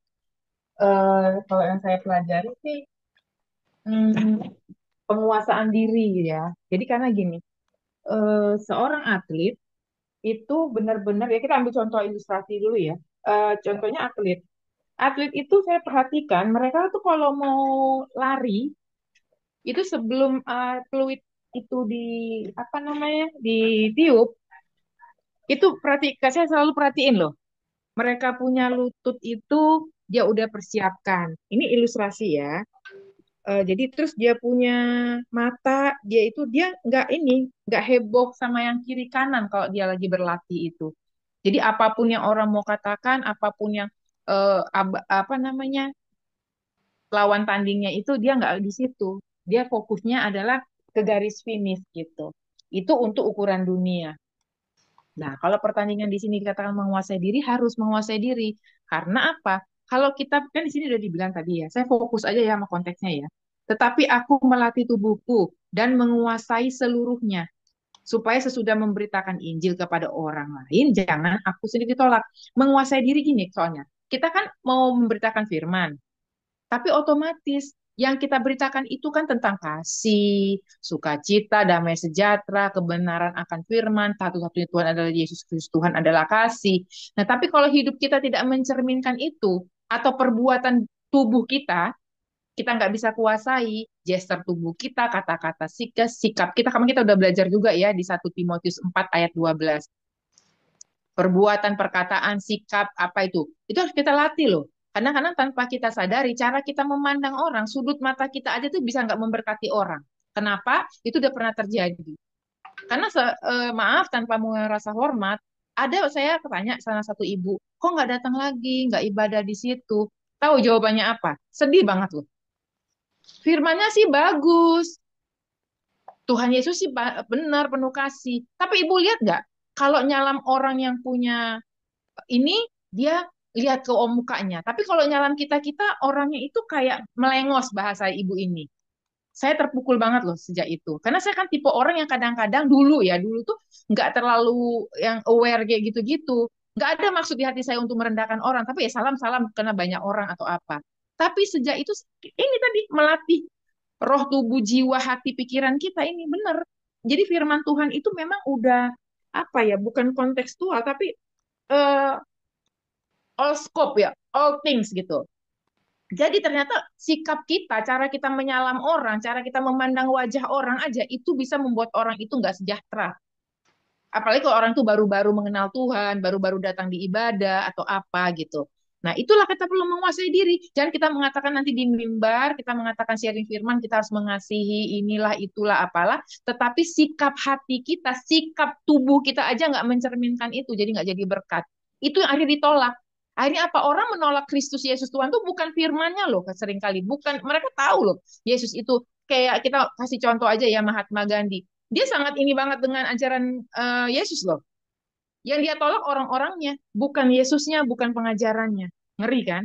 kalau yang saya pelajari sih, hmm, penguasaan diri ya. Jadi karena gini, seorang atlet itu benar-benar ya kita ambil contoh ilustrasi dulu ya. Contohnya atlet. Atlet itu saya perhatikan mereka tuh kalau mau lari itu sebelum fluid itu di apa namanya ditiup itu saya selalu perhatiin loh. Mereka punya lutut itu dia udah persiapkan. Ini ilustrasi ya. Jadi terus dia punya mata, dia nggak heboh sama yang kiri kanan kalau dia lagi berlatih itu. Jadi apapun yang orang mau katakan, apapun yang apa namanya lawan tandingnya itu dia nggak di situ. Dia fokusnya adalah ke garis finish gitu. Itu untuk ukuran dunia. Nah, kalau pertandingan di sini dikatakan menguasai diri, harus menguasai diri. Karena apa? Kalau kita kan di sini udah dibilang tadi ya, saya fokus aja ya sama konteksnya ya. Tetapi aku melatih tubuhku dan menguasai seluruhnya supaya sesudah memberitakan Injil kepada orang lain, jangan aku sendiri tolak. Menguasai diri gini soalnya. Kita kan mau memberitakan firman, tapi otomatis yang kita beritakan itu kan tentang kasih, sukacita, damai sejahtera, kebenaran akan firman, satu-satunya Tuhan adalah Yesus Kristus, Tuhan adalah kasih. Nah, tapi kalau hidup kita tidak mencerminkan itu, atau perbuatan tubuh kita nggak bisa kuasai, gestur tubuh kita, kata-kata sikap kita, kemarin kita udah belajar juga ya di 1 Timotius 4 ayat 12. Perbuatan, perkataan, sikap, apa itu? Itu harus kita latih loh. Kadang-kadang tanpa kita sadari, cara kita memandang orang, sudut mata kita aja tuh bisa nggak memberkati orang. Kenapa? Itu udah pernah terjadi. Karena maaf, tanpa merasa hormat, ada saya tanya salah satu ibu, kok nggak datang lagi, nggak ibadah di situ? Tahu jawabannya apa? Sedih banget loh. Firmannya sih bagus, Tuhan Yesus sih benar penuh kasih. Tapi ibu lihat nggak? Kalau nyalam orang yang punya ini dia lihat ke mukanya. Tapi kalau nyalam kita orangnya itu kayak melengos bahasa ibu ini. Saya terpukul banget loh sejak itu. Karena saya kan tipe orang yang kadang-kadang dulu tuh nggak terlalu yang aware kayak gitu-gitu. Nggak ada maksud di hati saya untuk merendahkan orang. Tapi ya salam-salam karena banyak orang atau apa. Tapi sejak itu ini tadi melatih roh, tubuh, jiwa, hati, pikiran kita ini benar. Jadi firman Tuhan itu memang udah apa ya, bukan kontekstual tapi eh, all scope ya, all things gitu. Jadi ternyata sikap kita, cara kita menyalam orang, cara kita memandang wajah orang aja itu bisa membuat orang itu nggak sejahtera. Apalagi kalau orang tuh baru-baru mengenal Tuhan, baru-baru datang di ibadah atau apa gitu. Nah, itulah kita perlu menguasai diri. Jangan kita mengatakan nanti di mimbar, kita mengatakan sharing firman, kita harus mengasihi inilah, itulah, apalah. Tetapi sikap hati kita, sikap tubuh kita aja nggak mencerminkan itu, jadi nggak jadi berkat. Itu yang akhirnya ditolak. Akhirnya apa? Orang menolak Kristus Yesus Tuhan tuh bukan firmannya loh, seringkali. Bukan, mereka tahu loh, Yesus itu kayak kita kasih contoh aja ya Mahatma Gandhi. Dia sangat ini banget dengan ajaran Yesus loh. Yang dia tolak orang-orangnya, bukan Yesusnya, bukan pengajarannya. Ngeri kan?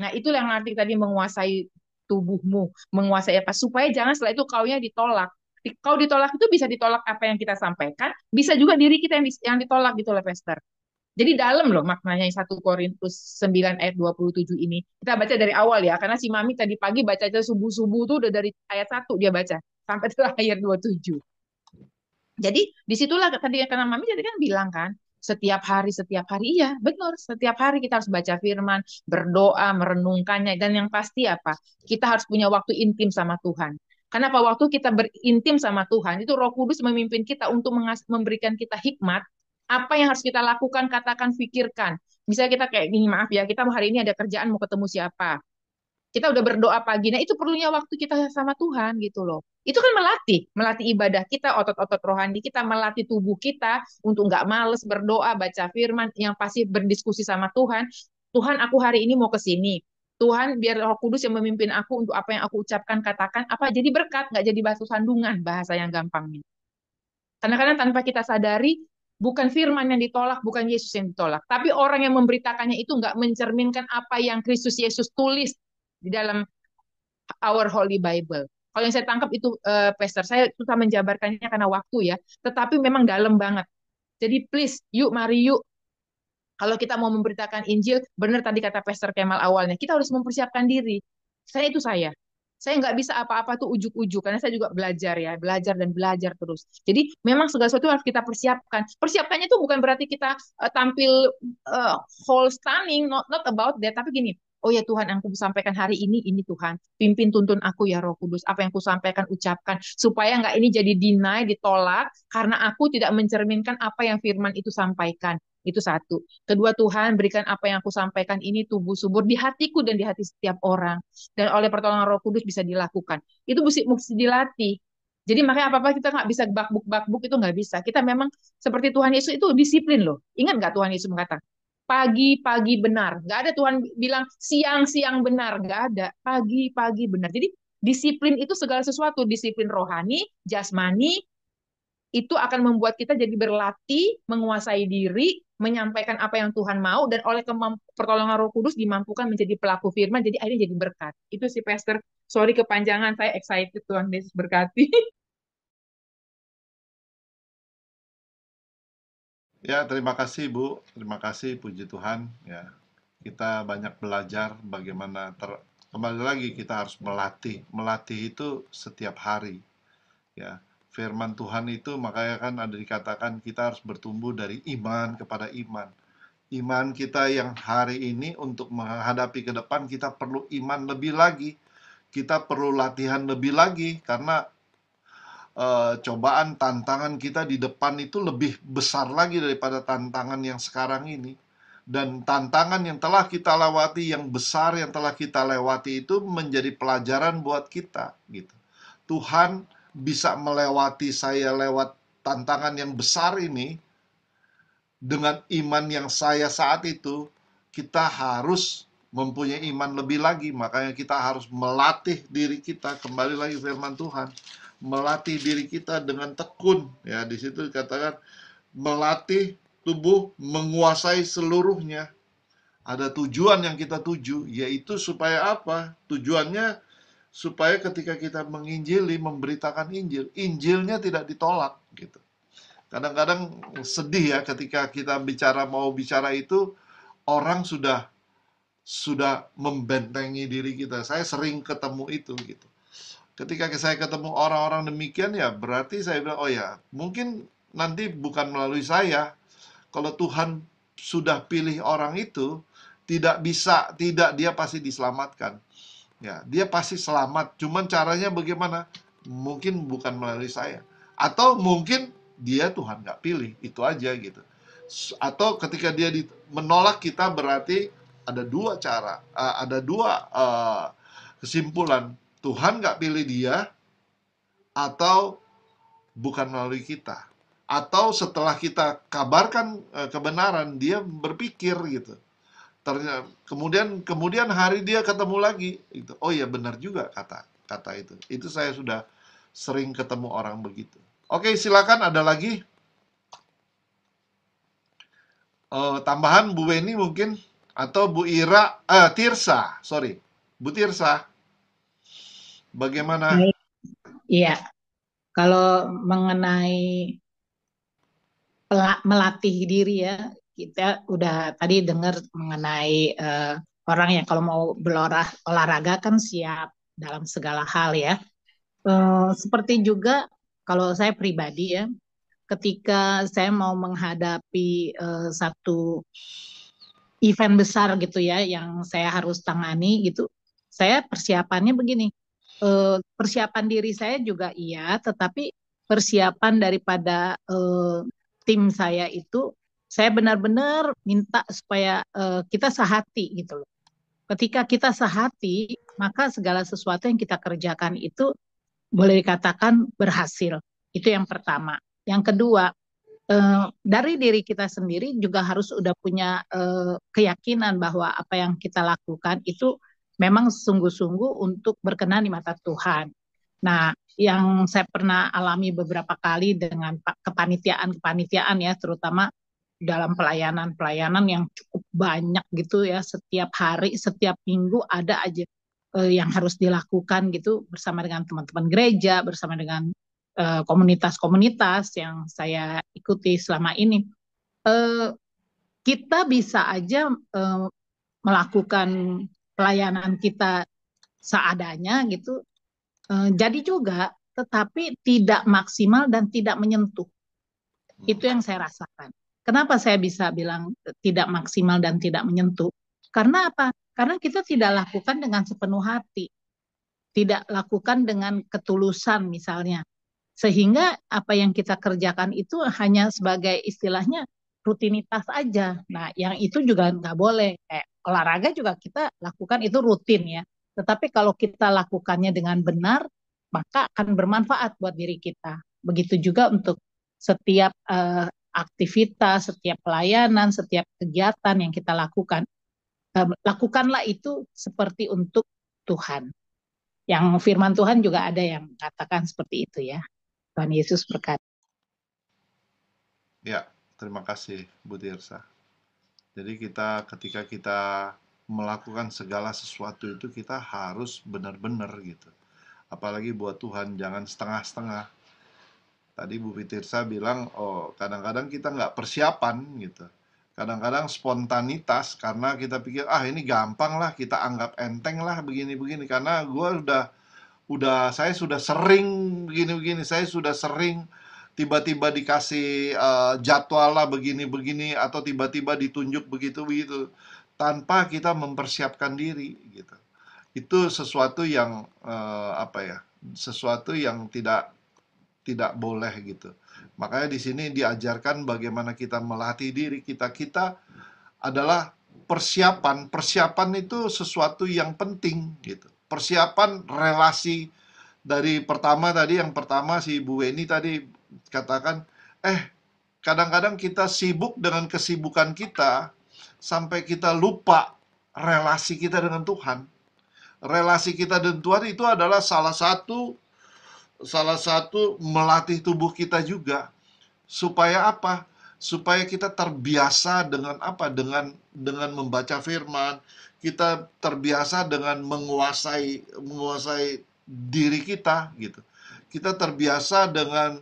Nah, itulah yang arti tadi menguasai tubuhmu, menguasai apa supaya jangan setelah itu kaunya ditolak. Kau ditolak itu bisa ditolak apa yang kita sampaikan, bisa juga diri kita yang ditolak gitu loh, Pastor. Jadi dalam loh maknanya 1 Korintus 9 ayat 27 ini. Kita baca dari awal ya, karena si Mami tadi pagi baca aja subuh-subuh tuh udah dari ayat 1 dia baca sampai ayat 27. Jadi disitulah tadi karena Mami tadi kan bilang kan, setiap hari, iya benar, setiap hari kita harus baca firman, berdoa, merenungkannya, dan yang pasti apa? Kita harus punya waktu intim sama Tuhan. Karena apa? Waktu kita berintim sama Tuhan, itu Roh Kudus memimpin kita untuk memberikan kita hikmat, apa yang harus kita lakukan, katakan, pikirkan. Bisa kita kayak gini, maaf ya, kita hari ini ada kerjaan mau ketemu siapa. kita udah berdoa pagi. Nah, itu perlunya waktu kita sama Tuhan gitu loh. Itu kan melatih ibadah kita, otot-otot rohani kita, melatih tubuh kita untuk nggak males berdoa, baca firman, yang pasti berdiskusi sama Tuhan. Tuhan, aku hari ini mau ke sini. Tuhan, biar Roh Kudus yang memimpin aku untuk apa yang aku ucapkan, katakan, apa jadi berkat, nggak jadi batu sandungan, bahasa yang gampangnya. Karena kadang tanpa kita sadari, bukan firman yang ditolak, bukan Yesus yang ditolak. Tapi orang yang memberitakannya itu nggak mencerminkan apa yang Kristus Yesus tulis di dalam Our Holy Bible. Kalau yang saya tangkap itu, Pastor, saya susah menjabarkannya karena waktu ya. Tetapi memang dalam banget. Jadi please, yuk, mari yuk. Kalau kita mau memberitakan Injil, benar tadi kata Pastor Kemal awalnya, kita harus mempersiapkan diri. Saya itu saya. Saya nggak bisa apa-apa tuh ujuk-ujuk, karena saya juga belajar ya, belajar dan belajar terus. Jadi memang segala sesuatu harus kita persiapkan. Persiapkannya itu bukan berarti kita tampil whole stunning, not about that, tapi gini, oh ya Tuhan, yang aku sampaikan hari ini Tuhan, pimpin tuntun aku ya Roh Kudus, apa yang aku sampaikan ucapkan, supaya nggak ini jadi deny, ditolak, karena aku tidak mencerminkan apa yang firman itu sampaikan. Itu satu. Kedua, Tuhan berikan apa yang aku sampaikan ini tubuh subur di hatiku dan di hati setiap orang. Dan oleh pertolongan Roh Kudus bisa dilakukan. Itu mesti dilatih. Jadi makanya apa-apa kita nggak bisa bakbuk-bakbuk, itu nggak bisa. Kita memang seperti Tuhan Yesus itu disiplin loh. Ingat nggak Tuhan Yesus mengatakan, pagi-pagi benar. Nggak ada Tuhan bilang siang-siang benar. Nggak ada. Pagi-pagi benar. Jadi disiplin itu segala sesuatu. Disiplin rohani, jasmani, itu akan membuat kita jadi berlatih, menguasai diri, menyampaikan apa yang Tuhan mau, dan oleh pertolongan Roh Kudus dimampukan menjadi pelaku firman, jadi akhirnya jadi berkat. Itu sih, Pastor. Sorry kepanjangan, saya excited, Tuhan Yesus berkati. Ya, terima kasih Bu. Terima kasih, puji Tuhan. Ya, kita banyak belajar bagaimana kembali lagi kita harus melatih. Melatih itu setiap hari. Ya, firman Tuhan itu makanya kan ada dikatakan kita harus bertumbuh dari iman kepada iman. Iman kita yang hari ini untuk menghadapi ke depan kita perlu iman lebih lagi. Kita perlu latihan lebih lagi karena cobaan tantangan kita di depan itu lebih besar lagi daripada tantangan yang sekarang ini. Dan tantangan yang telah kita lewati, yang besar yang telah kita lewati itu menjadi pelajaran buat kita gitu. Tuhan bisa melewati saya lewat tantangan yang besar ini dengan iman yang saya saat itu. Kita harus mempunyai iman lebih lagi, makanya kita harus melatih diri kita. Kembali lagi firman Tuhan, melatih diri kita dengan tekun. Ya, di situ dikatakan melatih tubuh menguasai seluruhnya. Ada tujuan yang kita tuju, yaitu supaya apa? Tujuannya supaya ketika kita menginjili, memberitakan Injil, Injilnya tidak ditolak gitu. Kadang-kadang sedih ya ketika kita mau bicara itu, orang sudah membentengi diri kita. Saya sering ketemu itu gitu. Ketika saya ketemu orang-orang demikian, ya berarti saya bilang, oh ya, mungkin nanti bukan melalui saya. Kalau Tuhan sudah pilih orang itu, tidak dia pasti diselamatkan. Ya, dia pasti selamat. Cuman caranya bagaimana? Mungkin bukan melalui saya. Atau mungkin dia Tuhan nggak pilih, itu aja gitu. Atau ketika dia menolak kita, berarti ada dua cara, ada dua kesimpulan. Tuhan nggak pilih dia, atau bukan melalui kita. Atau setelah kita kabarkan kebenaran, dia berpikir gitu. Ternyata, kemudian hari dia ketemu lagi, gitu. Oh iya benar juga kata itu. Itu saya sudah sering ketemu orang begitu. Oke, silakan ada lagi tambahan Bu Weni mungkin, atau Bu Tirsa, sorry, Bu Tirsa, bagaimana? Baik, iya. Kalau mengenai melatih diri ya, kita udah tadi dengar mengenai orang yang kalau mau olahraga kan siap dalam segala hal ya. Seperti juga kalau saya pribadi ya, ketika saya mau menghadapi satu event besar gitu ya, yang saya harus tangani gitu, saya persiapannya begini. Persiapan diri saya juga iya, tetapi persiapan daripada tim saya itu, saya benar-benar minta supaya kita sehati gitu loh. Ketika kita sehati, maka segala sesuatu yang kita kerjakan itu boleh dikatakan berhasil. Itu yang pertama. Yang kedua, dari diri kita sendiri juga harus udah punya keyakinan bahwa apa yang kita lakukan itu memang sungguh-sungguh untuk berkenan di mata Tuhan. Nah, yang saya pernah alami beberapa kali dengan kepanitiaan-kepanitiaan ya, terutama dalam pelayanan-pelayanan yang cukup banyak gitu ya, setiap hari, setiap minggu ada aja yang harus dilakukan gitu bersama dengan teman-teman gereja, bersama dengan komunitas-komunitas yang saya ikuti selama ini. Eh, kita bisa aja melakukan pelayanan kita seadanya gitu, jadi juga, tetapi tidak maksimal dan tidak menyentuh. Itu yang saya rasakan. Kenapa saya bisa bilang tidak maksimal dan tidak menyentuh? Karena apa? Karena kita tidak lakukan dengan sepenuh hati, tidak lakukan dengan ketulusan misalnya. Sehingga apa yang kita kerjakan itu hanya sebagai istilahnya rutinitas aja. Nah, yang itu juga nggak boleh. Kayak olahraga juga kita lakukan itu rutin ya. Tetapi kalau kita lakukannya dengan benar, maka akan bermanfaat buat diri kita. Begitu juga untuk setiap aktivitas, setiap pelayanan, setiap kegiatan yang kita lakukan. Lakukanlah itu seperti untuk Tuhan. Yang firman Tuhan juga ada yang katakan seperti itu ya. Tuhan Yesus berkata. Ya, terima kasih Bu Tirsa. Jadi ketika kita melakukan segala sesuatu itu kita harus benar-benar gitu. Apalagi buat Tuhan, jangan setengah-setengah. Tadi Bu Tirsa bilang, oh kadang-kadang kita nggak persiapan gitu. Kadang-kadang spontanitas karena kita pikir, ah ini gampang lah, kita anggap enteng lah begini-begini. Karena saya sudah sering begini-begini, saya sudah sering tiba-tiba dikasih jadwal lah begini-begini atau tiba-tiba ditunjuk begitu-begitu tanpa kita mempersiapkan diri gitu. Itu sesuatu yang sesuatu yang tidak boleh gitu. Makanya di sini diajarkan bagaimana kita melatih diri kita. Kita adalah persiapan. Persiapan itu sesuatu yang penting gitu. Persiapan relasi dari yang pertama si Bu Weni tadi katakan, kadang-kadang kita sibuk dengan kesibukan kita sampai kita lupa relasi kita dengan Tuhan. Relasi kita dengan Tuhan itu adalah salah satu melatih tubuh kita juga. Supaya apa? Supaya kita terbiasa dengan apa? Dengan membaca firman, kita terbiasa dengan menguasai diri kita gitu. Kita terbiasa dengan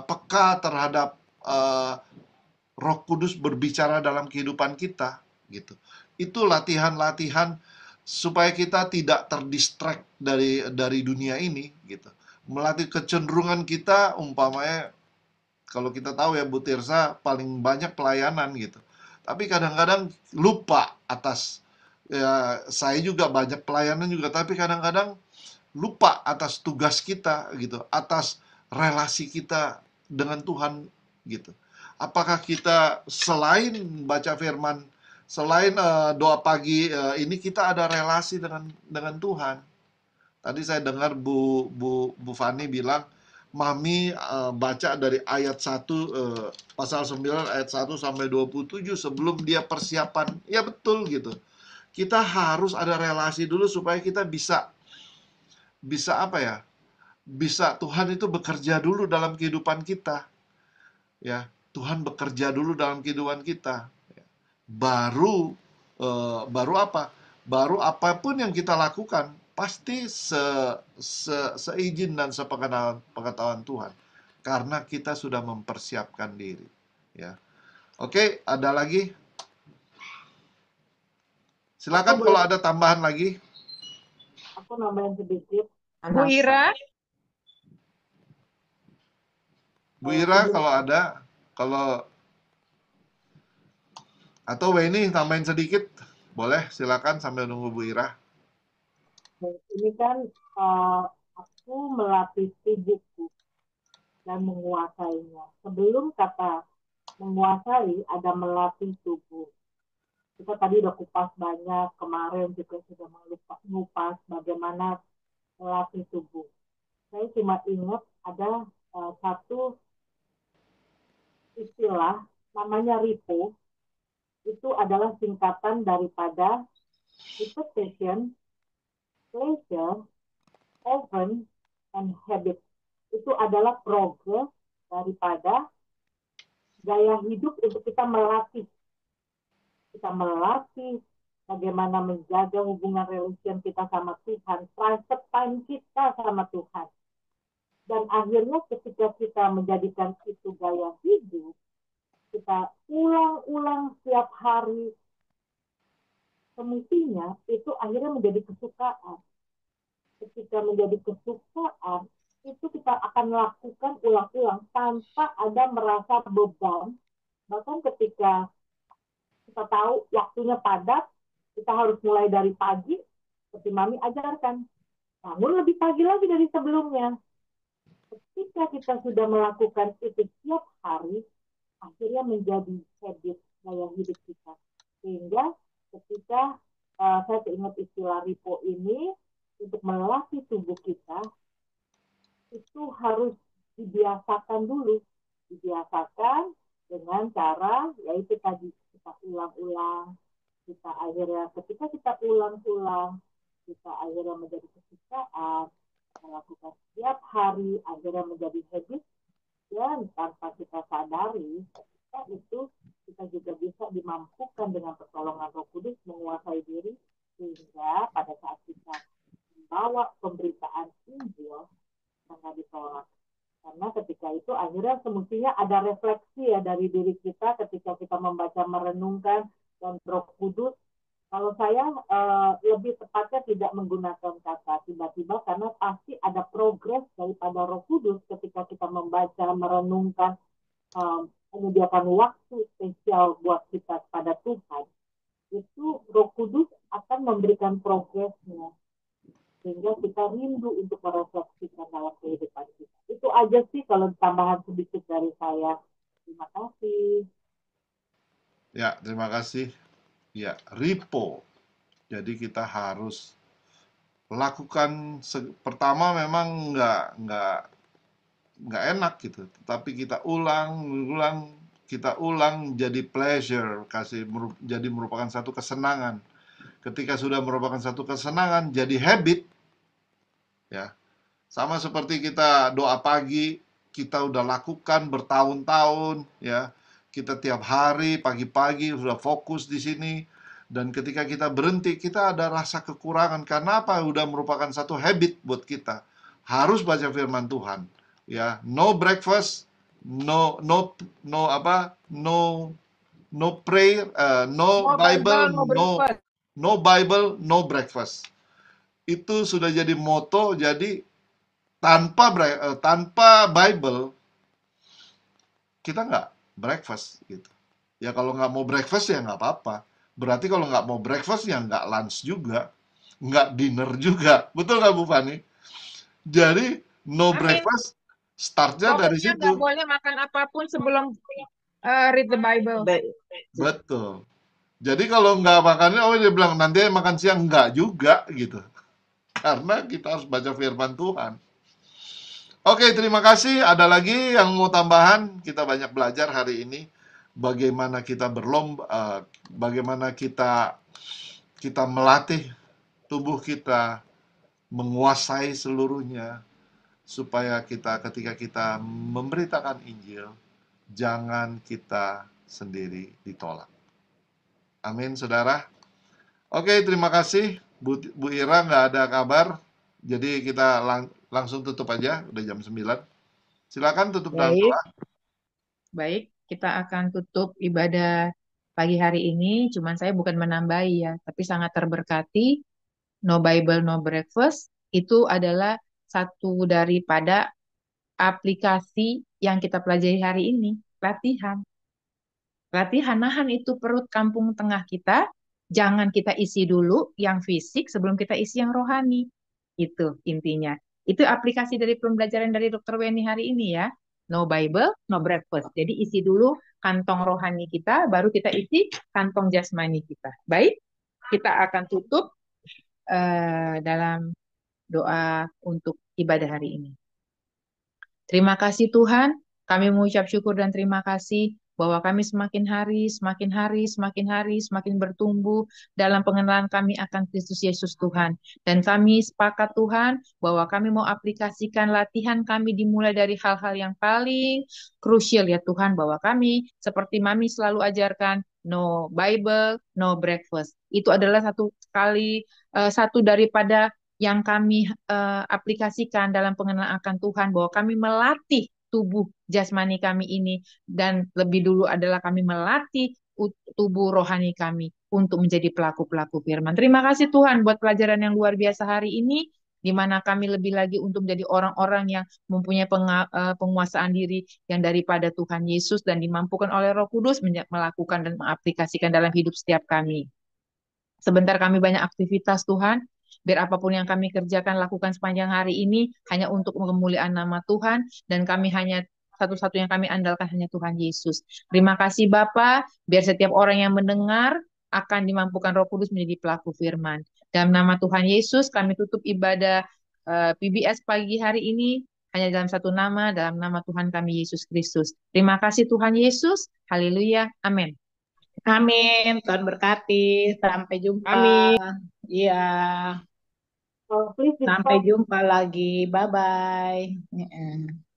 peka terhadap Roh Kudus berbicara dalam kehidupan kita gitu. Itu latihan-latihan supaya kita tidak terdistract dari dunia ini gitu. Melatih kecenderungan kita, umpamanya kalau kita tahu ya Bu Tirsa paling banyak pelayanan gitu. Tapi kadang-kadang lupa atas, ya saya juga banyak pelayanan juga, tapi kadang-kadang lupa atas tugas kita gitu, atas relasi kita dengan Tuhan gitu. Apakah kita selain baca firman, selain doa pagi ini kita ada relasi dengan Tuhan? Tadi saya dengar Bu Fani bilang, Mami baca dari ayat 1 pasal 9 ayat 1 sampai 27 sebelum dia persiapan. Ya betul gitu. Kita harus ada relasi dulu supaya kita bisa apa ya? Bisa Tuhan itu bekerja dulu dalam kehidupan kita. Ya, Tuhan bekerja dulu dalam kehidupan kita. Baru baru apa? Baru apapun yang kita lakukan pasti seizin dan sepengetahuan Tuhan. Karena kita sudah mempersiapkan diri. Ya. Oke, ada lagi? Silakan kalau ada tambahan lagi. Aku nambahin sedikit. Bu Ira, Bu Ira kalau ada, atau Weni tambahin sedikit, boleh silakan sambil nunggu Bu Ira. Ini kan aku melatih tubuhku dan menguasainya. Sebelum kata menguasai ada melatih tubuh. Kita tadi udah kupas banyak, kemarin juga sudah mengupas bagaimana melatih tubuh. Saya cuma ingat ada satu istilah namanya RIPO. Itu adalah singkatan daripada repetition, pleasure, event, and habit. Itu adalah progress daripada gaya hidup untuk kita melatih. Kita melatih bagaimana menjaga hubungan relation kita sama Tuhan, private time kita sama Tuhan. Dan akhirnya ketika kita menjadikan itu gaya hidup, kita ulang-ulang setiap hari, semestinya itu akhirnya menjadi kesukaan. Ketika menjadi kesukaan, itu kita akan lakukan ulang-ulang tanpa ada merasa beban. Bahkan ketika kita tahu waktunya padat, kita harus mulai dari pagi, seperti Mami ajarkan. Namun lebih pagi lagi dari sebelumnya. Ketika kita sudah melakukan itu setiap hari, akhirnya menjadi habit gaya hidup kita. Sehingga ketika saya ingat istilah RIPO ini, untuk melatih tubuh kita, itu harus dibiasakan dulu. Dibiasakan dengan cara, yaitu tadi kita ulang-ulang, kita akhirnya ketika kita ulang-ulang, kita akhirnya menjadi kesukaan, melakukan setiap hari, akhirnya menjadi habit, dan tanpa kita sadari, ketika itu kita juga bisa dimampukan dengan pertolongan Roh Kudus menguasai diri, sehingga pada saat kita membawa pemberitaan Injil, sangat ditolak. Karena ketika itu akhirnya semestinya ada refleksi ya dari diri kita ketika kita membaca, merenungkan, dan Roh Kudus. Kalau saya lebih tepatnya tidak menggunakan kata tiba-tiba, karena pasti ada progres daripada Roh Kudus ketika kita membaca, merenungkan, menyediakan waktu spesial buat kita pada Tuhan. Itu Roh Kudus akan memberikan progresnya, sehingga kita rindu untuk merefleksikan dalam kehidupan kita. Itu aja sih kalau tambahan sedikit dari saya. Terima kasih. Ya, terima kasih. Ya, RIPO. Jadi kita harus lakukan pertama memang nggak enak gitu, tapi kita kita ulang jadi pleasure, jadi merupakan satu kesenangan. Ketika sudah merupakan satu kesenangan, jadi habit, ya. Sama seperti kita doa pagi, kita udah lakukan bertahun-tahun, ya. Kita tiap hari pagi-pagi sudah fokus di sini, dan ketika kita berhenti, kita ada rasa kekurangan. Karena apa? Udah merupakan satu habit buat kita. Harus baca firman Tuhan, ya. No breakfast, no no no apa? No prayer, no No Bible, Bible, no breakfast. no Bible, no breakfast. Itu sudah jadi moto. Jadi tanpa Bible kita nggak breakfast gitu. Ya kalau nggak mau breakfast ya nggak apa-apa. Berarti kalau nggak mau breakfast ya nggak lunch juga, nggak dinner juga. Betul nggak Bu Fani? Jadi no Amin. breakfast startnya dari Pokoknya nggak situ. boleh makan apapun sebelum read the Bible. Betul. Jadi kalau nggak makannya, oh dia bilang nanti makan siang, nggak juga gitu. Karena kita harus baca firman Tuhan. Oke, terima kasih. Ada lagi yang mau tambahan? Kita banyak belajar hari ini bagaimana kita berlomba, bagaimana kita melatih tubuh kita menguasai seluruhnya supaya ketika kita memberitakan Injil, jangan kita sendiri ditolak. Amin, saudara. Oke, terima kasih. Bu Ira nggak ada kabar, jadi kita langsung tutup aja, udah jam 9. Silakan tutup dalam Baik, doa. baik. Kita akan tutup ibadah pagi hari ini. Cuman saya bukan menambahi ya, tapi sangat terberkati. No Bible, no breakfast itu adalah satu daripada aplikasi yang kita pelajari hari ini. Latihan. Latihan nahan itu perut kampung tengah kita. Jangan kita isi dulu yang fisik sebelum kita isi yang rohani. Itu intinya. Itu aplikasi dari pembelajaran dari Dr. Weni hari ini ya. No Bible, no breakfast. Jadi isi dulu kantong rohani kita, baru kita isi kantong jasmani kita. Baik, kita akan tutup dalam doa untuk ibadah hari ini. Terima kasih Tuhan, kami mengucap syukur dan terima kasih bahwa kami semakin hari, semakin hari, semakin hari, semakin bertumbuh dalam pengenalan kami akan Kristus Yesus Tuhan. Dan kami sepakat Tuhan bahwa kami mau aplikasikan latihan kami dimulai dari hal-hal yang paling krusial ya Tuhan, bahwa kami seperti Mami selalu ajarkan, no Bible, no breakfast. Itu adalah satu daripada yang kami aplikasikan dalam pengenalan akan Tuhan, bahwa kami melatih tubuh jasmani kami ini, dan lebih dulu adalah kami melatih tubuh rohani kami untuk menjadi pelaku-pelaku firman. Terima kasih Tuhan buat pelajaran yang luar biasa hari ini, di mana kami lebih lagi untuk menjadi orang-orang yang mempunyai penguasaan diri yang daripada Tuhan Yesus dan dimampukan oleh Roh Kudus melakukan dan mengaplikasikan dalam hidup setiap kami. Sebentar kami banyak aktivitas Tuhan, biar apapun yang kami kerjakan, lakukan sepanjang hari ini hanya untuk kemuliaan nama Tuhan, dan kami hanya satu-satu yang kami andalkan hanya Tuhan Yesus. Terima kasih Bapa, biar setiap orang yang mendengar akan dimampukan Roh Kudus menjadi pelaku firman. Dalam nama Tuhan Yesus, kami tutup ibadah PBS pagi hari ini hanya dalam satu nama, dalam nama Tuhan kami Yesus Kristus. Terima kasih Tuhan Yesus. Haleluya. Amin. Amin. Tuhan berkati. Sampai jumpa. Amin. Iya. Please Sampai jumpa lagi. Bye-bye.